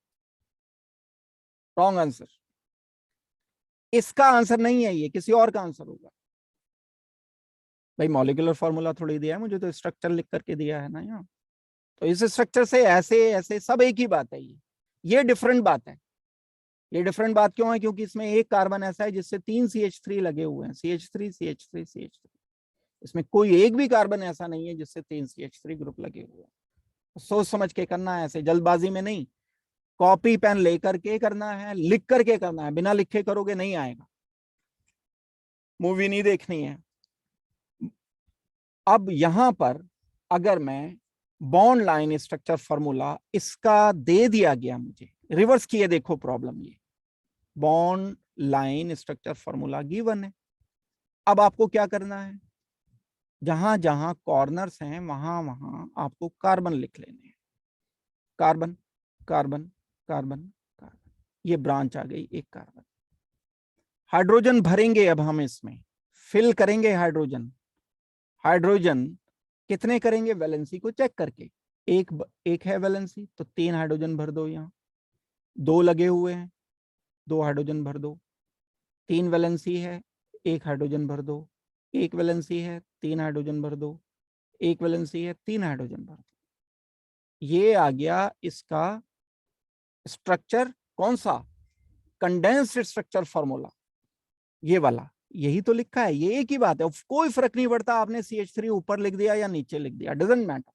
wrong answer. इसका आंसर नहीं है, ये किसी और का आंसर होगा। भाई मॉलिक्यूलर फॉर्मूला थोड़ी दिया है मुझे, तो स्ट्रक्चर लिख करके दिया है ना यहाँ। तो इस स्ट्रक्चर से ऐसे ऐसे सब एक ही बात है। ये डिफरेंट बात है। ये डिफरेंट बात क्यों है? क्योंकि इसमें एक कार्बन ऐसा है जिससे 3 CH3 लगे हुए हैं, CH3 CH3 CH3। इसमें कोई एक भी कार्बन ऐसा नहीं है जिससे 3 CH3 ग्रुप लगे हुए हैं। सोच समझ के करना है, ऐसे जल्दबाजी में नहीं। कॉपी पेन लेकर के करना है, लिख करके करना है। बिना लिखे करोगे नहीं आएगा, मूवी नहीं देखनी है। अब यहां पर अगर मैं बॉन्ड लाइन स्ट्रक्चर फॉर्मूला इसका दे दिया गया मुझे, रिवर्स किए देखो प्रॉब्लम, ये bond line structure formula given है। अब आपको क्या करना है, जहां जहां कॉर्नर्स हैं वहां वहां आपको कार्बन लिख लेने हैं। कार्बन कार्बन कार्बन कार्बन, ये ब्रांच आ गई एक कार्बन। हाइड्रोजन भरेंगे अब हम इसमें, फिल करेंगे हाइड्रोजन। हाइड्रोजन कितने करेंगे? वैलेंसी को चेक करके। एक है वैलेंसी तो 3 हाइड्रोजन भर दो। यहाँ 2 लगे हुए हैं, 2 हाइड्रोजन भर दो। 3 वैलेंसी है, 1 हाइड्रोजन भर दो। 1 वैलेंसी है, 3 हाइड्रोजन भर दो। 1 वैलेंसी है, 3 हाइड्रोजन भर दो। ये आ गया इसका स्ट्रक्चर। कौन सा? कंडेंस्ड स्ट्रक्चर फॉर्मूला, ये वाला। यही तो लिखा है, ये एक ही बात है। कोई फर्क नहीं पड़ता आपने CH3 ऊपर लिख दिया या नीचे लिख दिया, doesn't matter.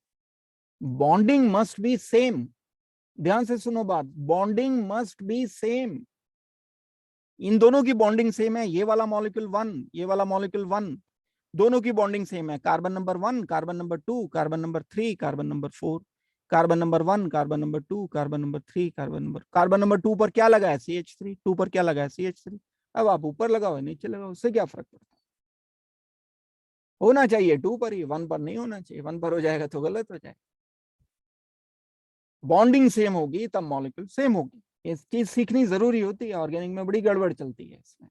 Bonding must be same. ध्यान से सुनो बात, बॉन्डिंग मस्ट बी सेम। इन दोनों की बॉन्डिंग सेम है। ये वाला मॉलिक्यूल 1, ये वाला मॉलिक्यूल 1, दोनों की बॉन्डिंग सेम है। Carbon number 1, carbon number 2, carbon number 3, carbon number 4, carbon number 1, carbon number 2, carbon number 3, carbon number 2 पर क्या लगा है? CH3। 2 पर क्या लगा है? CH3। अब आप ऊपर लगाओ नीचे लगाओ, उससे क्या फर्क पड़ता है? होना चाहिए 2 पर ही, 1 पर नहीं होना चाहिए। 1 पर हो जाएगा तो गलत हो जाएगा। बॉन्डिंग सेम होगी तब मॉलिक्यूल सेम होगी। इस चीज सीखनी जरूरी होती है, ऑर्गेनिक में बड़ी गड़बड़ चलती है इसमें।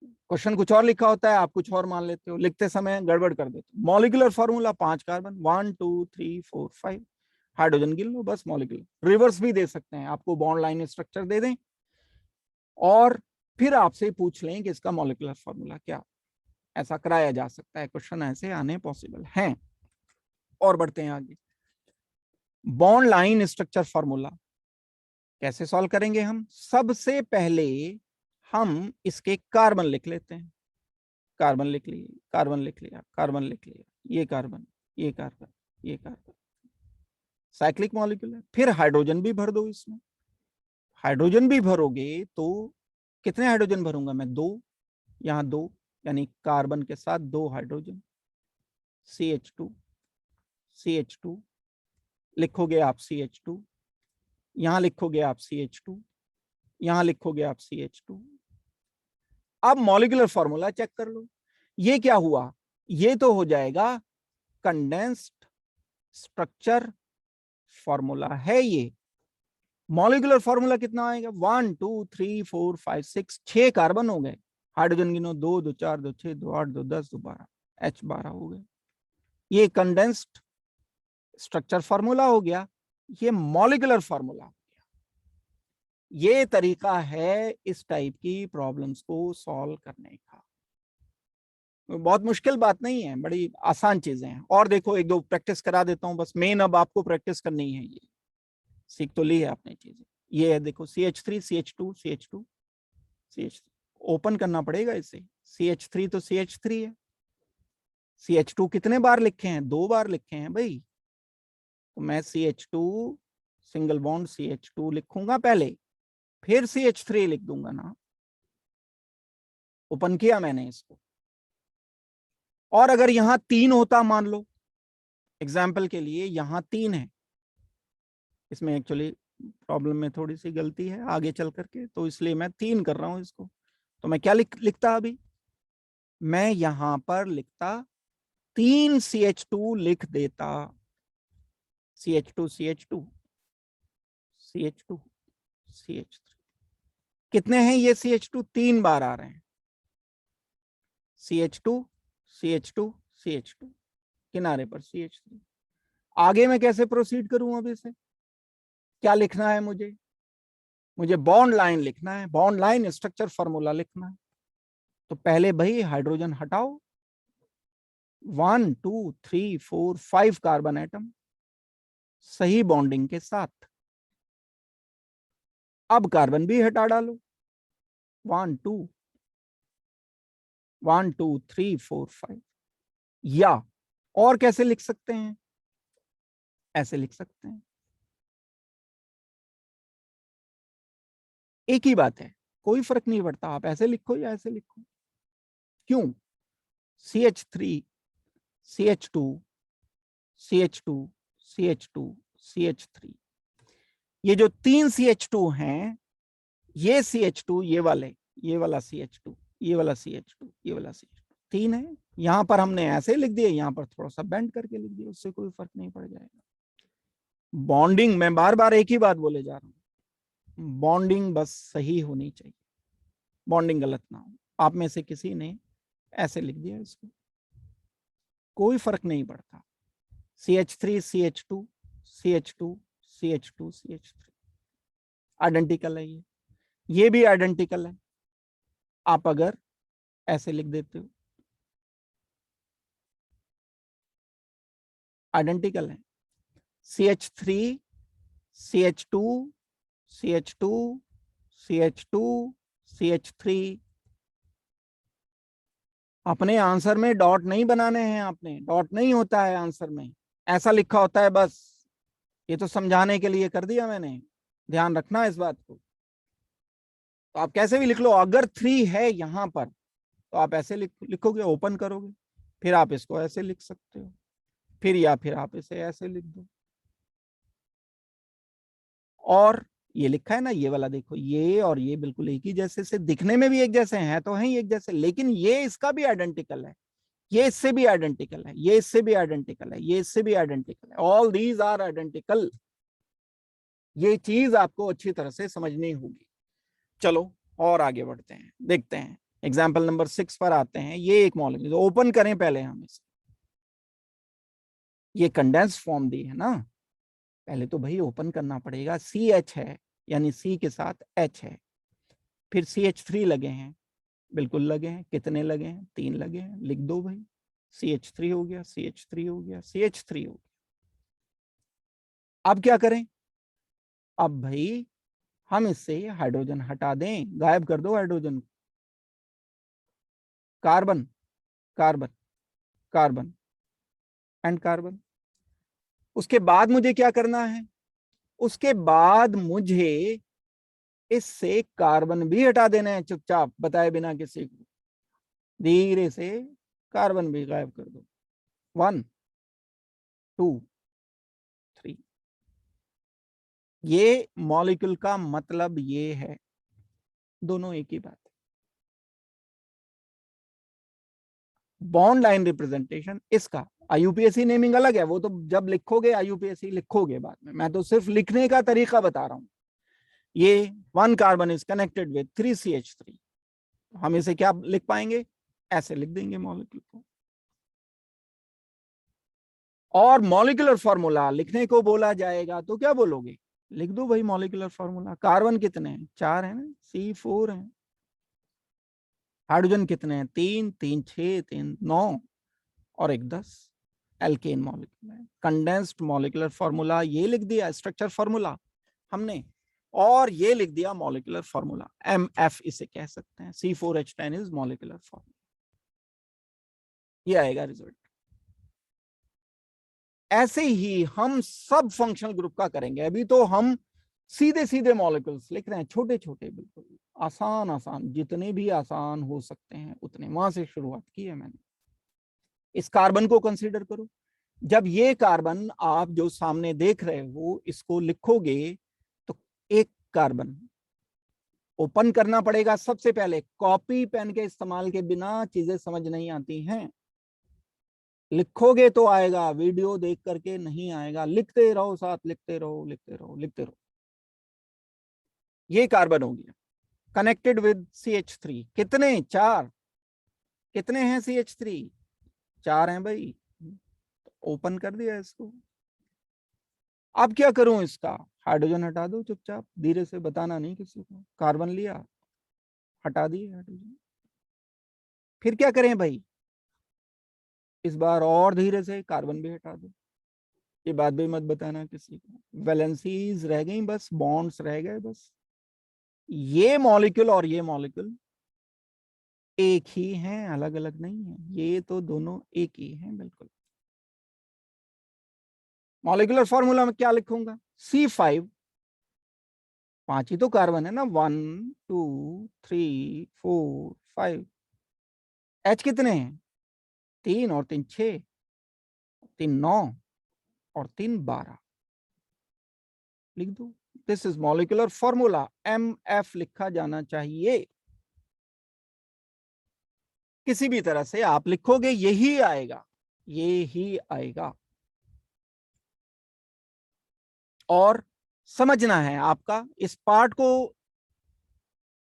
क्वेश्चन कुछ और लिखा होता है, आप कुछ और मान लेते हो, लिखते समय गड़बड़ कर देते हो। मॉलिक्यूलर फॉर्मूला 5 कार्बन, 1 2 3 4 5 हाइड्रोजन गिन लो बस। मॉलिक्यूलर रिवर्स भी दे सकते हैं, आपको बॉन्ड लाइन स्ट्रक्चर दे दें और फिर आपसे पूछ लें कि इसका मॉलिक्यूलर फॉर्मूला क्या। ऐसा कराया जा सकता है, क्वेश्चन ऐसे आने पॉसिबल हैं। और बढ़ते हैं आगे। बॉन्ड लाइन स्ट्रक्चर फॉर्मूला कैसे सॉल्व करेंगे हम? सबसे पहले हम इसके कार्बन लिख लेते हैं। कार्बन लिख लिए, कार्बन लिख लिया, कार्बन लिख लिया, ये कार्बन, ये कार्बन, ये कार्बन, साइक्लिक मॉलिक्यूल है। फिर हाइड्रोजन भी भर दो इसमें। हाइड्रोजन भी भरोगे तो कितने हाइड्रोजन भरूंगा मैं? 2। यहां 2, यानी कार्बन के साथ 2 हाइड्रोजन। CH2, CH2 लिखोगे आप, CH2 यहां लिखोगे आप, CH2 यहां लिखोगे आप, CH2। अब मॉलिक्यूलर फॉर्मूला चेक कर लो, ये क्या हुआ? ये तो हो जाएगा कंडेंस्ड स्ट्रक्चर फॉर्मूला है ये। मॉलिक्यूलर फॉर्मूला कितना आएगा? 1 2 3 4 5 6, 6 कार्बन हो गए। हाइड्रोजन गिनो, 2 2 4 2 6 2 8 2 10 2 12, H12 हो गए। ये कंडेंस्ड स्ट्रक्चर फॉर्मूला हो गया, ये मॉलिक्यूलर फॉर्मूला हो गया। ये तरीका है इस टाइप की प्रॉब्लम्स को सॉल्व करने का। बहुत मुश्किल बात नहीं है, बड़ी आसान चीजें हैं। और देखो, एक दो प्रैक्टिस करा देता हूं बस। मेन अब आपको प्रैक्टिस करनी है, ये सीख तो ली है आपने चीजें। ये है देखो, CH3 CH2 CH2 CH3, open करना पड़ेगा इसे। CH3 तो CH3 है। CH2 कितने बार लिखे हैं? 2 बार लिखे हैं भाई। तो मैं CH2 सिंगल बॉन्ड CH2 लिखूंगा पहले, फिर CH3 लिख दूंगा ना। ओपन किया मैंने इसको। और अगर यहां 3 होता, मान लो एग्जाम्पल के लिए यहां 3 है, इसमें एक्चुअली प्रॉब्लम में थोड़ी सी गलती है आगे चल करके, तो इसलिए मैं 3 कर रहा हूं इसको। तो मैं क्या लिखता अभी? मैं यहां पर लिखता 3 CH2 लिख देता। CH2 CH2 CH2 CH3, कितने हैं ये CH2? 3 बार आ रहे हैं। CH2 CH2 CH2, किनारे पर CH3। आगे मैं कैसे प्रोसीड करूं? अब इसे क्या लिखना है मुझे? मुझे बॉन्ड लाइन लिखना है, बॉन्ड लाइन स्ट्रक्चर फॉर्मूला लिखना है। तो पहले भाई हाइड्रोजन हटाओ, 1 2 3 4 5 कार्बन एटम सही बॉन्डिंग के साथ। अब कार्बन भी हटा डालो, 1 2 1 2 3 4 5। या और कैसे लिख सकते हैं, ऐसे लिख सकते हैं, एक ही बात है, कोई फर्क नहीं पड़ता, आप ऐसे लिखो या ऐसे लिखो। क्यों? CH3 CH2 CH2 CH2 CH3, ये जो 3 CH2 हैं, ये CH2, ये वाला CH2, ये वाला CH2, ये वाला CH2, 3 है। यहां पर हमने ऐसे लिख दिए, यहां पर थोड़ा सा बेंड करके लिख दिया, उससे कोई फर्क नहीं पड़ जाएगा। बॉन्डिंग, मैं बार बार एक ही बात बोले जा रहा हूं, बॉन्डिंग बस सही होनी चाहिए, बॉन्डिंग गलत ना हो। आप में से किसी ने ऐसे लिख दिया इसको, कोई फर्क नहीं पड़ता। CH3 CH2 CH2 CH2 CH3 identical है, ये भी आइडेंटिकल है। आप अगर ऐसे लिख देते हो, आइडेंटिकल है। CH3 CH2 CH2 CH2 CH3। अपने आंसर में डॉट नहीं बनाने हैं, आपने डॉट नहीं होता है आंसर में, ऐसा लिखा होता है बस। ये तो समझाने के लिए कर दिया मैंने, ध्यान रखना इस बात को। तो आप कैसे भी लिख लो, अगर 3 है यहां पर तो आप ऐसे लिखोगे, ओपन करोगे, फिर आप इसको ऐसे लिख सकते हो, फिर या फिर आप इसे ऐसे लिख दो। और ये लिखा है ना, ये वाला देखो, ये और ये बिल्कुल एक ही जैसे से दिखने में भी एक जैसे हैं, तो हैं एक जैसे, लेकिन ये इसका भी आइडेंटिकल है, ये इससे भी आइडेंटिकल है, ये इससे भी आइडेंटिकल है, ये इससे भी आइडेंटिकल है, ऑल दीज आर आइडेंटिकल। ये चीज आपको अच्छी तरह से समझनी होगी। चलो और आगे बढ़ते हैं, देखते हैं एग्जाम्पल नंबर 6 पर आते हैं। ये एक मॉलिक्यूल ओपन करें पहले हम इसे, ये कंडेंस फॉर्म दी है ना, पहले तो भाई ओपन करना पड़ेगा। CH है, यानी C के साथ H है, फिर CH3 लगे हैं, बिल्कुल लगे हैं, कितने लगे हैं, 3 लगे हैं, लिख दो भाई। CH3 हो गया, CH3 हो गया, CH3 हो गया। अब क्या करें, अब भाई हम इससे हाइड्रोजन हटा दें, गायब कर दो hydrogen, carbon carbon carbon and carbon. उसके बाद मुझे क्या करना है, उसके बाद मुझे इससे कार्बन भी हटा देना है, चुपचाप बताए बिना किसी को, धीरे से कार्बन भी गायब कर दो। 1 2 3। ये मॉलिक्यूल का मतलब ये है, दोनों एक ही बात है। बॉन्ड लाइन रिप्रेजेंटेशन इसका, IUPAC नेमिंग अलग है, वो तो जब लिखोगे IUPAC लिखोगे बाद में, मैं तो सिर्फ लिखने का तरीका बता रहा हूं। ये 1 carbon is connected with 3 CH3, हम इसे क्या लिख पाएंगे, ऐसे लिख देंगे मॉलिक्यूल को। और मॉलिक्यूलर फॉर्मूला लिखने को बोला जाएगा तो क्या बोलोगे, लिख दो भाई मॉलिक्यूलर फॉर्मूला। कार्बन कितने हैं, 4 है ना, C4 है। हाइड्रोजन कितने हैं, 3 3 6 3 9 और एक 10। एल्केन मॉलिक्यूल है। कंडेंस्ड मॉलिक्यूलर फॉर्मूला ये लिख दिया, स्ट्रक्चर फॉर्मूला हमने, और ये लिख दिया मॉलिक्यूलर फॉर्मूला, MF इसे कह सकते हैं, C4H10 इज मॉलिक्यूलर फॉर्मूला। ये आएगा रिजल्ट। ऐसे ही हम सब फंक्शनल ग्रुप का करेंगे। अभी तो हम सीधे सीधे मॉलिक्यूल्स लिख रहे हैं, छोटे छोटे, बिल्कुल आसान आसान, जितने भी आसान हो सकते हैं उतने, वहां से शुरुआत की है मैंने। इस कार्बन को कंसीडर करो, जब ये कार्बन आप जो सामने देख रहे हो इसको लिखोगे तो एक कार्बन ओपन करना पड़ेगा सबसे पहले। कॉपी पेन के इस्तेमाल के बिना चीजें समझ नहीं आती हैं, लिखोगे तो आएगा, वीडियो देख करके नहीं आएगा, लिखते रहो साथ, लिखते रहो लिखते रहो लिखते रहो। ये कार्बन हो गया कनेक्टेड विद CH3, कितने, 4, कितने हैं CH3, 4 हैं भाई, ओपन कर दिया इसको। अब क्या करूं, इसका हाइड्रोजन हटा दो चुपचाप, धीरे से, बताना नहीं किसी को। कार्बन लिया, हटा दिए हाइड्रोजन। फिर क्या करें भाई, इस बार और धीरे से कार्बन भी हटा दो, ये बात भी मत बताना किसी को। वैलेंसीज रह गई बस, बॉन्ड्स रह गए बस। ये मॉलिक्यूल और ये मॉलिक्यूल एक ही हैं, अलग अलग नहीं है, ये तो दोनों एक ही हैं बिल्कुल। मॉलिक्यूलर फॉर्मूला में क्या लिखूंगा? C5, 5 ही तो कार्बन है ना, 1 2 3 4 5। H कितने हैं? 3 और 3 6, 3 9 और 3 12। लिख दो, this is molecular formula. MF लिखा जाना चाहिए, किसी भी तरह से आप लिखोगे यही आएगा, ये ही आएगा। और समझना है आपका, इस पार्ट को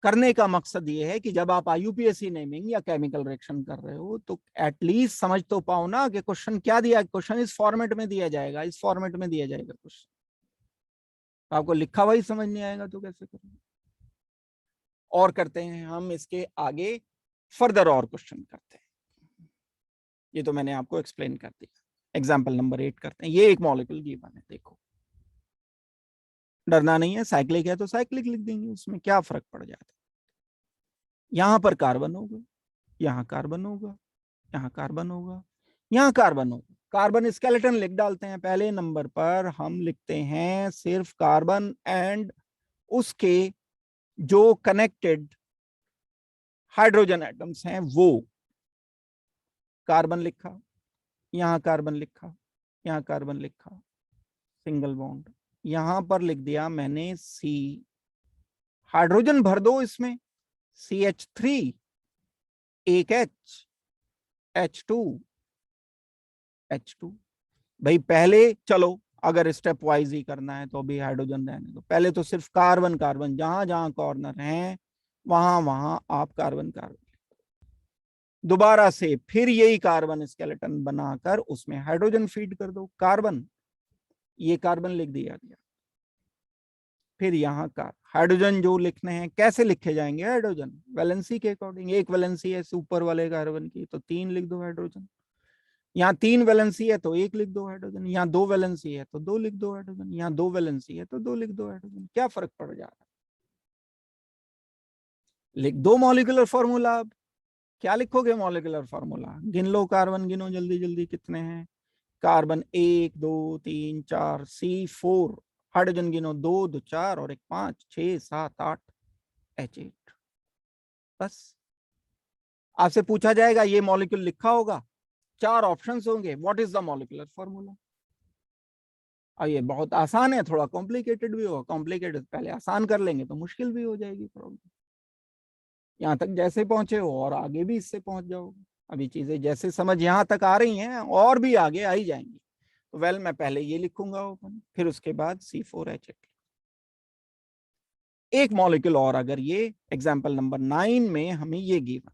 करने का मकसद ये है कि जब आप IUPAC नेमिंग या केमिकल रिएक्शन कर रहे हो तो एटलीस्ट समझ तो पाओ ना कि क्वेश्चन क्या दिया, क्वेश्चन इस फॉर्मेट में दिया जाएगा, इस फॉर्मेट में दिया जाएगा क्वेश्चन। तो आपको लिखा हुआ ही समझ नहीं आएगा तो कैसे करोगे? और करते हैं हम इसके आगे फर्दर और क्वेश्चन करते हैं, ये तो मैंने आपको एक्सप्लेन कर दिया। एग्जाम्पल नंबर 8 करते हैं। ये एक मॉलिक्यूल गिवन है, देखो डरना नहीं है, साइक्लिक है तो साइक्लिक लिख देंगे, उसमें क्या फर्क पड़ जाता है। यहां पर कार्बन होगा, यहाँ कार्बन होगा, यहाँ कार्बन होगा, यहाँ कार्बन होगा। कार्बन स्केलेटन लिख डालते हैं। पहले नंबर पर हम लिखते हैं सिर्फ कार्बन एंड उसके जो कनेक्टेड हाइड्रोजन एटम्स हैं वो। कार्बन लिखा, यहाँ कार्बन लिखा, यहाँ कार्बन लिखा, सिंगल बॉन्ड। यहां पर लिख दिया मैंने C, हाइड्रोजन भर दो इसमें, CH3, एक H2, H2। भाई पहले चलो अगर स्टेप वाइज ही करना है तो अभी हाइड्रोजन रहने दो, पहले तो सिर्फ कार्बन कार्बन, जहां जहां कॉर्नर हैं वहां वहां आप कार्बन कार्बन। दोबारा से फिर यही कार्बन स्केलेटन बनाकर उसमें हाइड्रोजन फीड कर दो, कार्बन, ये कार्बन लिख दिया गया। फिर यहाँ का हाइड्रोजन जो लिखने हैं कैसे लिखे जाएंगे? हाइड्रोजन वैलेंसी के अकॉर्डिंग, एक वैलेंसी है ऊपर वाले कार्बन की तो 3 लिख दो हाइड्रोजन। यहाँ 3 वैलेंसी है तो 1 लिख दो हाइड्रोजन, यहाँ 2 वैलेंसी है तो 2 लिख दो हाइड्रोजन, यहाँ 2 वैलेंसी है तो 2 लिख दो हाइड्रोजन। क्या फर्क पड़ जा रहा है? लिख दो मॉलिक्यूलर फॉर्मूला। अब क्या लिखोगे मॉलिक्यूलर फॉर्मूला? गिन लो कार्बन, गिनो जल्दी जल्दी कितने हैं। Carbon 1 2 3 4, C4। हाइड्रोजन गिनो, 2 2 4 और 1 5 6 7 8, H8। बस आपसे पूछा जाएगा ये मॉलिक्यूल लिखा होगा, 4 ऑप्शंस होंगे, what is the molecular formula. और ये बहुत आसान है, थोड़ा कॉम्प्लिकेटेड भी होगा, कॉम्प्लिकेटेड पहले आसान कर लेंगे तो मुश्किल भी हो जाएगी प्रॉब्लम। यहाँ तक जैसे पहुंचे हो और आगे भी इससे पहुंच जाओगे। अभी चीजें जैसे समझ यहाँ तक आ रही हैं और भी आगे आ ही जाएंगी। तो वेल मैं पहले ये लिखूंगा ओपन, फिर उसके बाद C4H8। एक मॉलिक्यूल और, अगर ये एग्जाम्पल नंबर 9 में हमें ये गिवन,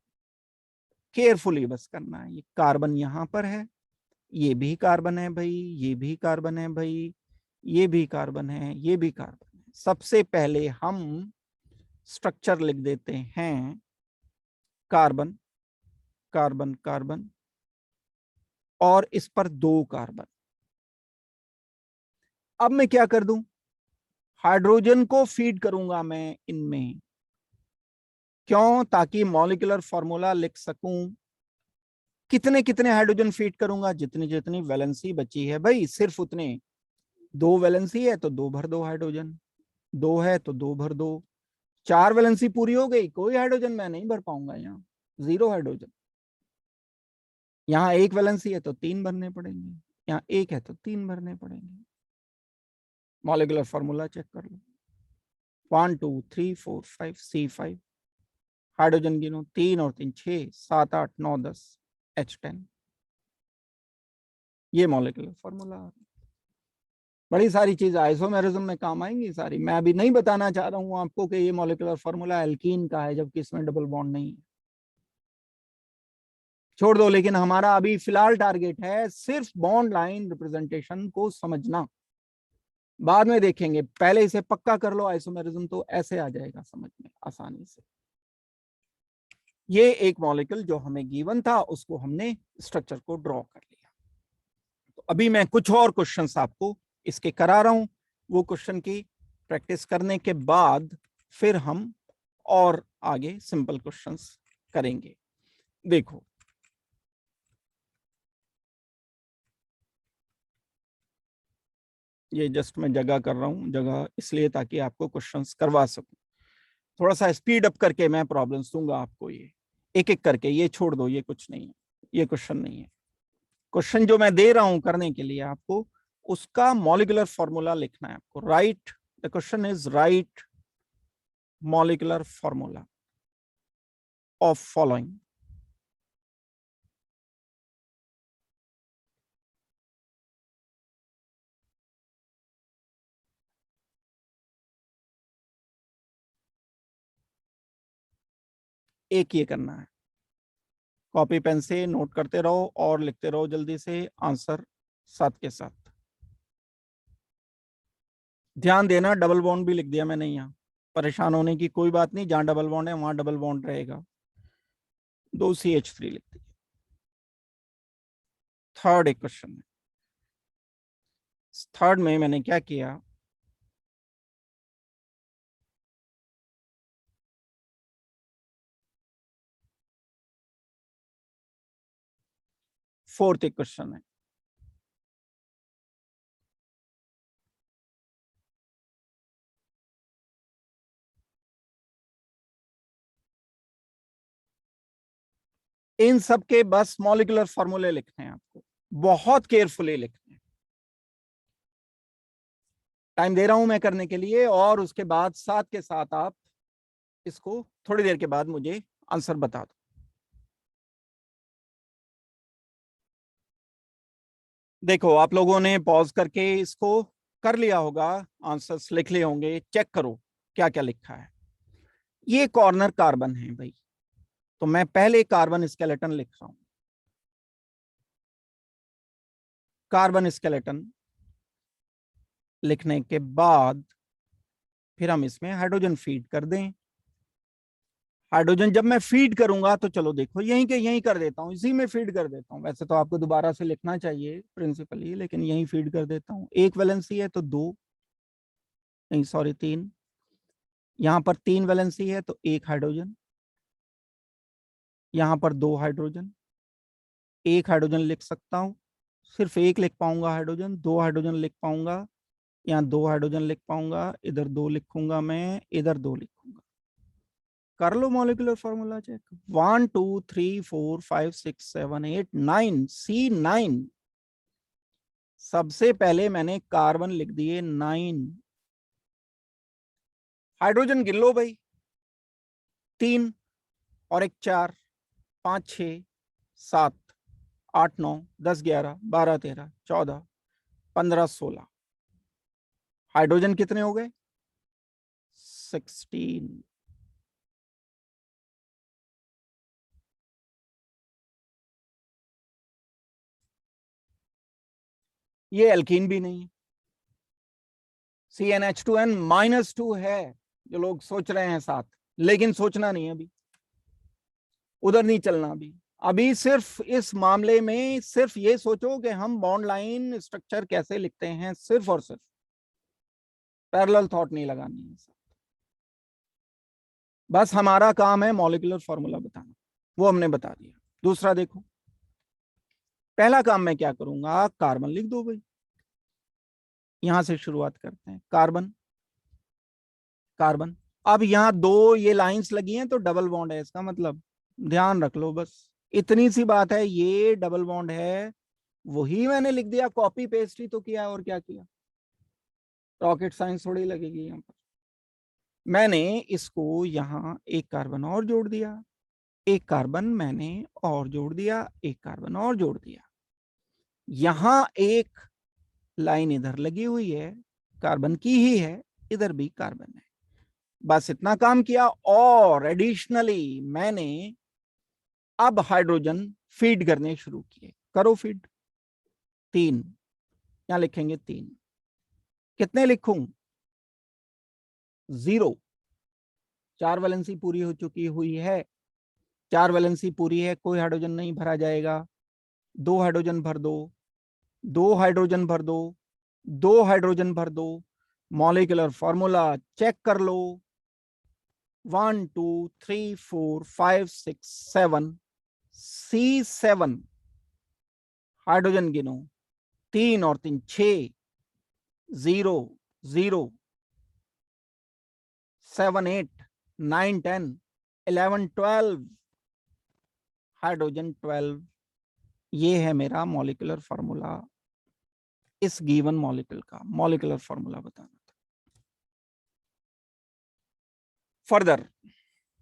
केयरफुली बस करना है। ये कार्बन यहां पर है, ये भी कार्बन है भाई, ये भी कार्बन है भाई, ये भी कार्बन है, ये भी कार्बन है। सबसे पहले हम स्ट्रक्चर लिख देते हैं कार्बन कार्बन कार्बन और इस पर 2 कार्बन। अब मैं क्या कर दूं? हाइड्रोजन को फीड करूंगा मैं इनमें, क्यों? ताकि मॉलिक्यूलर फॉर्मूला लिख सकूं। कितने कितने हाइड्रोजन फीड करूंगा? जितनी जितनी वैलेंसी बची है भाई, सिर्फ उतने। 2 वैलेंसी है तो 2 भर दो हाइड्रोजन, 2 है तो 2 भर दो। 4 वैलेंसी पूरी हो गई, कोई हाइड्रोजन मैं नहीं भर पाऊंगा, यहाँ 0 हाइड्रोजन। यहाँ 1 वैलेंसी है तो 3 भरने पड़ेंगे, यहाँ 1 है तो 3 भरने पड़ेंगे। मॉलिक्यूलर फॉर्मूला चेक कर लो, 1 2 3 4 5, C5। हाइड्रोजन गिनो, 3 और 3 6 7 8 9 10, H10। ये मॉलिक्यूलर फॉर्मूला। बड़ी सारी चीज आइसोमेरिज्म में काम आएंगी सारी। मैं अभी नहीं बताना चाह रहा हूं आपको कि ये मॉलिक्यूलर फॉर्मूला एल्कीन का है जबकि इसमें डबल बॉन्ड नहीं है, छोड़ दो। लेकिन हमारा अभी फिलहाल टारगेट है सिर्फ बॉन्ड लाइन रिप्रेजेंटेशन को समझना, बाद में देखेंगे। पहले इसे पक्का कर लो आइसोमेरिज्म, तो ऐसे आ जाएगा समझ में आसानी से। ये एक मॉलिक्यूल जो हमें गिवन था उसको हमने स्ट्रक्चर को ड्रॉ कर लिया। तो अभी मैं कुछ और क्वेश्चंस आपको इसके करा रहा हूं, वो क्वेश्चन की प्रैक्टिस करने के बाद फिर हम और आगे सिंपल क्वेश्चंस करेंगे। देखो, ये जस्ट मैं जगह कर रहा हूं, जगह इसलिए ताकि आपको क्वेश्चंस करवा सकूं। थोड़ा सा स्पीड अप करके मैं प्रॉब्लम्स दूंगा आपको, ये एक एक करके, ये छोड़ दो, ये कुछ नहीं है, ये क्वेश्चन नहीं है। क्वेश्चन जो मैं दे रहा हूं करने के लिए आपको, उसका मॉलिक्यूलर फॉर्मूला लिखना है आपको। Right, the question is right molecular formula of following. एक ये करना है, कॉपी पेन से नोट करते रहो और लिखते रहो जल्दी से आंसर साथ के साथ। ध्यान देना, डबल बॉन्ड भी लिख दिया मैंने यहाँ, परेशान होने की कोई बात नहीं, जहां डबल बॉन्ड है वहां डबल बॉन्ड रहेगा। 2CH3 लिख दिया। थर्ड एक क्वेश्चन है, थर्ड में मैंने क्या किया, फोर्थ एक क्वेश्चन है, इन सब के बस मॉलिक्यूलर फॉर्मूले लिखने हैं आपको, बहुत केयरफुली लिखने हैं। टाइम दे रहा हूं मैं करने के लिए, और उसके बाद साथ के साथ आप इसको थोड़ी देर के बाद मुझे आंसर बता दो। देखो, आप लोगों ने पॉज करके इसको कर लिया होगा, आंसर्स लिख लिए होंगे, चेक करो क्या क्या लिखा है। ये कॉर्नर कार्बन है भाई, तो मैं पहले कार्बन स्केलेटन लिख रहा हूं। कार्बन स्केलेटन लिखने के बाद फिर हम इसमें हाइड्रोजन फीड कर दें। हाइड्रोजन जब मैं फीड करूंगा तो चलो देखो, यहीं के यहीं कर देता हूं, इसी में फीड कर देता हूं। वैसे तो आपको दोबारा से लिखना चाहिए प्रिंसिपली, लेकिन यहीं फीड कर देता हूं। एक वैलेंसी है तो दो, नहीं सॉरी तीन, यहां पर तीन वैलेंसी है तो एक हाइड्रोजन, यहां पर दो हाइड्रोजन, एक हाइड्रोजन लिख सकता हूं, सिर्फ एक लिख पाऊंगा हाइड्रोजन, दो हाइड्रोजन लिख पाऊंगा, यहाँ दो हाइड्रोजन लिख पाऊंगा, इधर दो लिखूंगा मैं, इधर दो लिखूंगा। कर low molecular formula check. 1 2 3 4 5 6 7 8 9, C9। सबसे पहले मैंने कार्बन लिख दिए 9, हाइड्रोजन गिन लो भाई, 3 और एक 4, 5 6 7 8 9 10 11 12 13 14 15 16, हाइड्रोजन कितने हो गए? 16। ये एल्कीन भी नहीं है, CnH2n-2 है, जो लोग सोच रहे हैं साथ, लेकिन सोचना नहीं है अभी, उधर नहीं चलना अभी। अभी सिर्फ इस मामले में सिर्फ ये सोचो कि हम बॉन्ड लाइन स्ट्रक्चर कैसे लिखते हैं, सिर्फ और सिर्फ, पैरेलल थॉट नहीं लगानी है। बस हमारा काम है मॉलिक्यूलर फॉर्मूला बताना, वो हमने बता दिया। दूसरा देखो, पहला काम मैं क्या करूंगा, कार्बन लिख दो भाई, यहां से शुरुआत करते हैं। कार्बन कार्बन, अब यहाँ दो ये लाइंस लगी हैं तो डबल बॉन्ड है, इसका मतलब ध्यान रख लो, बस इतनी सी बात है, ये डबल बॉन्ड है, वही मैंने लिख दिया, कॉपी पेस्ट ही तो किया, और क्या किया, रॉकेट साइंस थोड़ी लगेगी यहाँ पर। मैंने इसको यहाँ एक कार्बन और जोड़ दिया, एक कार्बन मैंने और जोड़ दिया, एक कार्बन और जोड़ दिया, यहां एक लाइन इधर लगी हुई है, कार्बन की ही है, इधर भी कार्बन है, बस इतना काम किया। और एडिशनली मैंने अब हाइड्रोजन फीड करने शुरू किए, करो फीड। 3, यहां लिखेंगे 3, कितने लिखूं? 0, 4 वैलेंसी पूरी हो चुकी हुई है, 4 वैलेंसी पूरी है, कोई हाइड्रोजन नहीं भरा जाएगा। 2 हाइड्रोजन भर दो, 2 हाइड्रोजन भर दो, 2 हाइड्रोजन भर दो। मॉलिक्यूलर फॉर्मूला चेक कर लो। 1 2 3 4 5 6 7 C7 हाइड्रोजन गिनो, 3 और 3 6, 0 0 7 8 9 10 11 12 हाइड्रोजन 12। ये है मेरा मॉलिक्यूलर फॉर्मूला। इस गिवन मॉलिक्यूल का मॉलिक्यूलर फॉर्मूला बताना था। फर्दर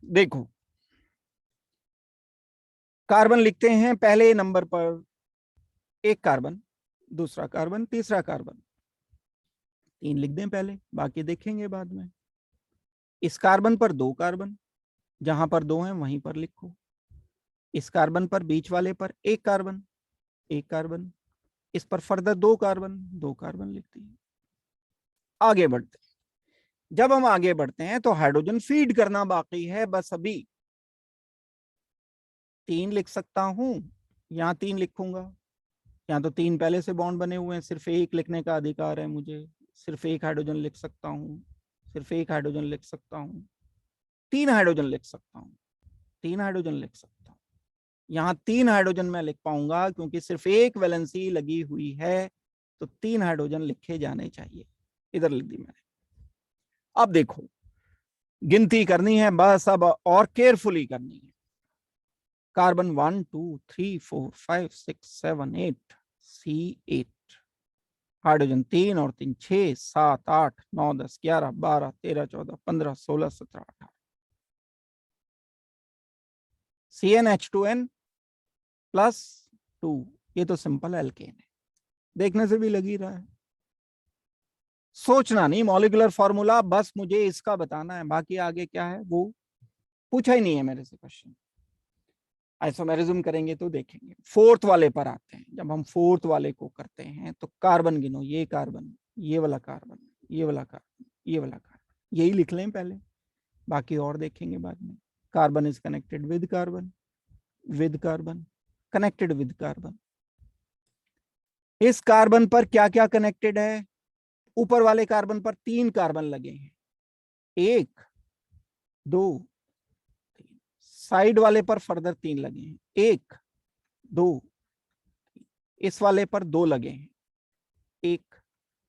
देखो, कार्बन लिखते हैं पहले नंबर पर एक कार्बन, दूसरा कार्बन, तीसरा कार्बन। 3 लिख दें पहले, बाकी देखेंगे बाद में। इस कार्बन पर 2 कार्बन, जहां पर 2 हैं वहीं पर लिखो। इस कार्बन पर बीच वाले पर एक कार्बन, एक कार्बन। इस पर फर्दर 2 कार्बन, 2 कार्बन लिख दिए। आगे बढ़ते हैं। जब हम आगे बढ़ते हैं तो हाइड्रोजन फीड करना बाकी है। बस अभी 3 लिख सकता हूं, यहां 3 लिखूंगा। यहाँ तो 3 पहले से बॉन्ड बने हुए हैं, सिर्फ 1 लिखने का अधिकार है मुझे। सिर्फ 1 हाइड्रोजन लिख सकता हूँ, सिर्फ 1 हाइड्रोजन लिख सकता हूँ, 3 हाइड्रोजन लिख सकता हूँ, 3 हाइड्रोजन लिख सकता हूँ। यहाँ 3 हाइड्रोजन मैं लिख पाऊंगा क्योंकि सिर्फ 1 वैलेंसी लगी हुई है, तो 3 हाइड्रोजन लिखे जाने चाहिए। इधर लिख दी मैंने। अब देखो, गिनती करनी है बस अब, और केयरफुली करनी है। कार्बन 1 2 3 4 5 6 7 8 C8, हाइड्रोजन 3 और 3 6 7 8 9 10 11 12 13 14 15 16 17 18 CnH2n प्लस 2। ये तो सिंपल एल्केन है, देखने से भी लग ही रहा है। सोचना नहीं मॉलिक्यूलर फॉर्मूला, बस मुझे इसका बताना है, बाकी आगे क्या है वो पूछा ही नहीं है मेरे से क्वेश्चन। आइसोमेरिज्म करेंगे तो देखेंगे। 4th वाले पर आते हैं। जब हम 4th वाले को करते हैं तो कार्बन गिनो, ये कार्बन, ये वाला कार्बन, ये वाला कार्बन, ये वाला कार्बन, यही लिख लें पहले, बाकी और देखेंगे बाद में। Carbon is connected with carbon, with carbon, connected with carbon. इस कार्बन पर क्या क्या कनेक्टेड है? ऊपर वाले कार्बन पर 3 कार्बन लगे हैं, 1 2 3। साइड वाले पर फर्दर 3 लगे हैं, 1 2। इस वाले पर 2 लगे हैं, 1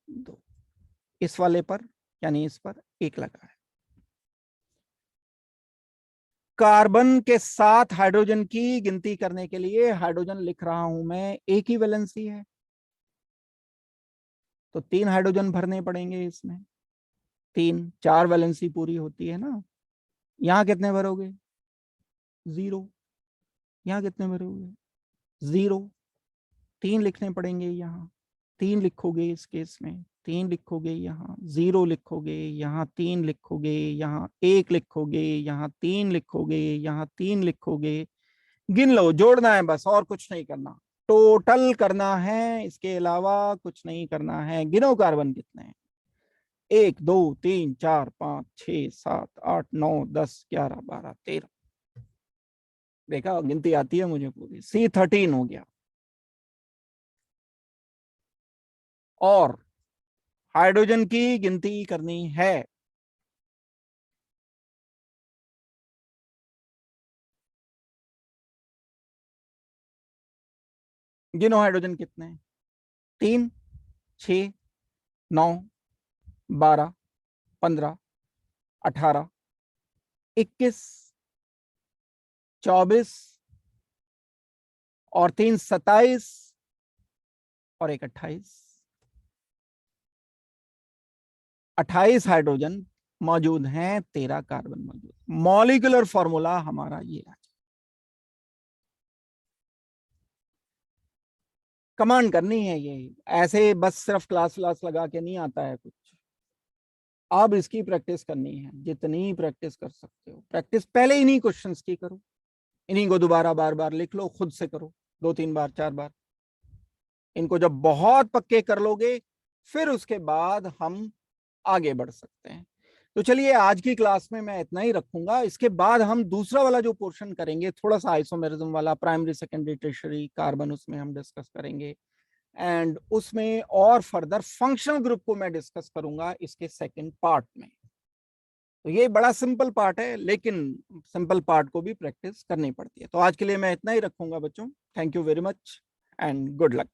2। इस वाले पर यानी इस पर 1 लगा है। कार्बन के साथ हाइड्रोजन की गिनती करने के लिए हाइड्रोजन लिख रहा हूं मैं, एक ही वैलेंसी है तो 3 हाइड्रोजन भरने पड़ेंगे इसमें। 3 4 वैलेंसी पूरी होती है ना। यहां कितने भरोगे? 0। यहां कितने भरोगे? 0। 3 लिखने पड़ेंगे यहाँ, 3 लिखोगे इस केस में, 3 लिखोगे यहाँ, 0 लिखोगे यहाँ, 3 लिखोगे यहाँ, 1 लिखोगे यहाँ, 3 लिखोगे यहाँ, 3 लिखोगे। गिन लो, जोड़ना है बस, और कुछ नहीं करना। टोटल करना है, इसके अलावा कुछ नहीं करना है। गिनो कार्बन कितने हैं? 1 2 3 4 5 6 7 8 9 10 11 12 13। देखा, गिनती आती है मुझे पूरी। C13 हो गया। और हाइड्रोजन की गिनती करनी है। गिनो हाइड्रोजन कितने हैं? 3 6 9 12 15 18 21 24 और 3 27 और 1 28। 28 हाइड्रोजन मौजूद हैं, 13 कार्बन मौजूद। मॉलिक्यूलर फॉर्मूला हमारा ये है। कमांड करनी है ये, ऐसे बस सिर्फ क्लास लगा के नहीं आता है कुछ। अब इसकी प्रैक्टिस करनी है, जितनी प्रैक्टिस कर सकते हो। प्रैक्टिस पहले इन्हीं क्वेश्चंस की करो, इन्हीं को दोबारा बार बार लिख लो, खुद से करो 2-3 बार 4 बार। इनको जब बहुत पक्के कर लोगे फिर उसके बाद हम आगे बढ़ सकते हैं। तो चलिए आज की क्लास में मैं इतना ही रखूंगा। इसके बाद हम दूसरा वाला जो पोर्शन करेंगे, थोड़ा सा आइसोमेरिज्म वाला, प्राइमरी सेकेंडरी टर्शियरी कार्बन, उसमें हम डिस्कस करेंगे। एंड उसमें और फर्दर फंक्शनल ग्रुप को मैं डिस्कस करूंगा इसके सेकंड पार्ट में। तो ये बड़ा सिंपल पार्ट है, लेकिन सिंपल पार्ट को भी प्रैक्टिस करनी पड़ती है। तो आज के लिए मैं इतना ही रखूंगा बच्चों। Thank you very much and good luck.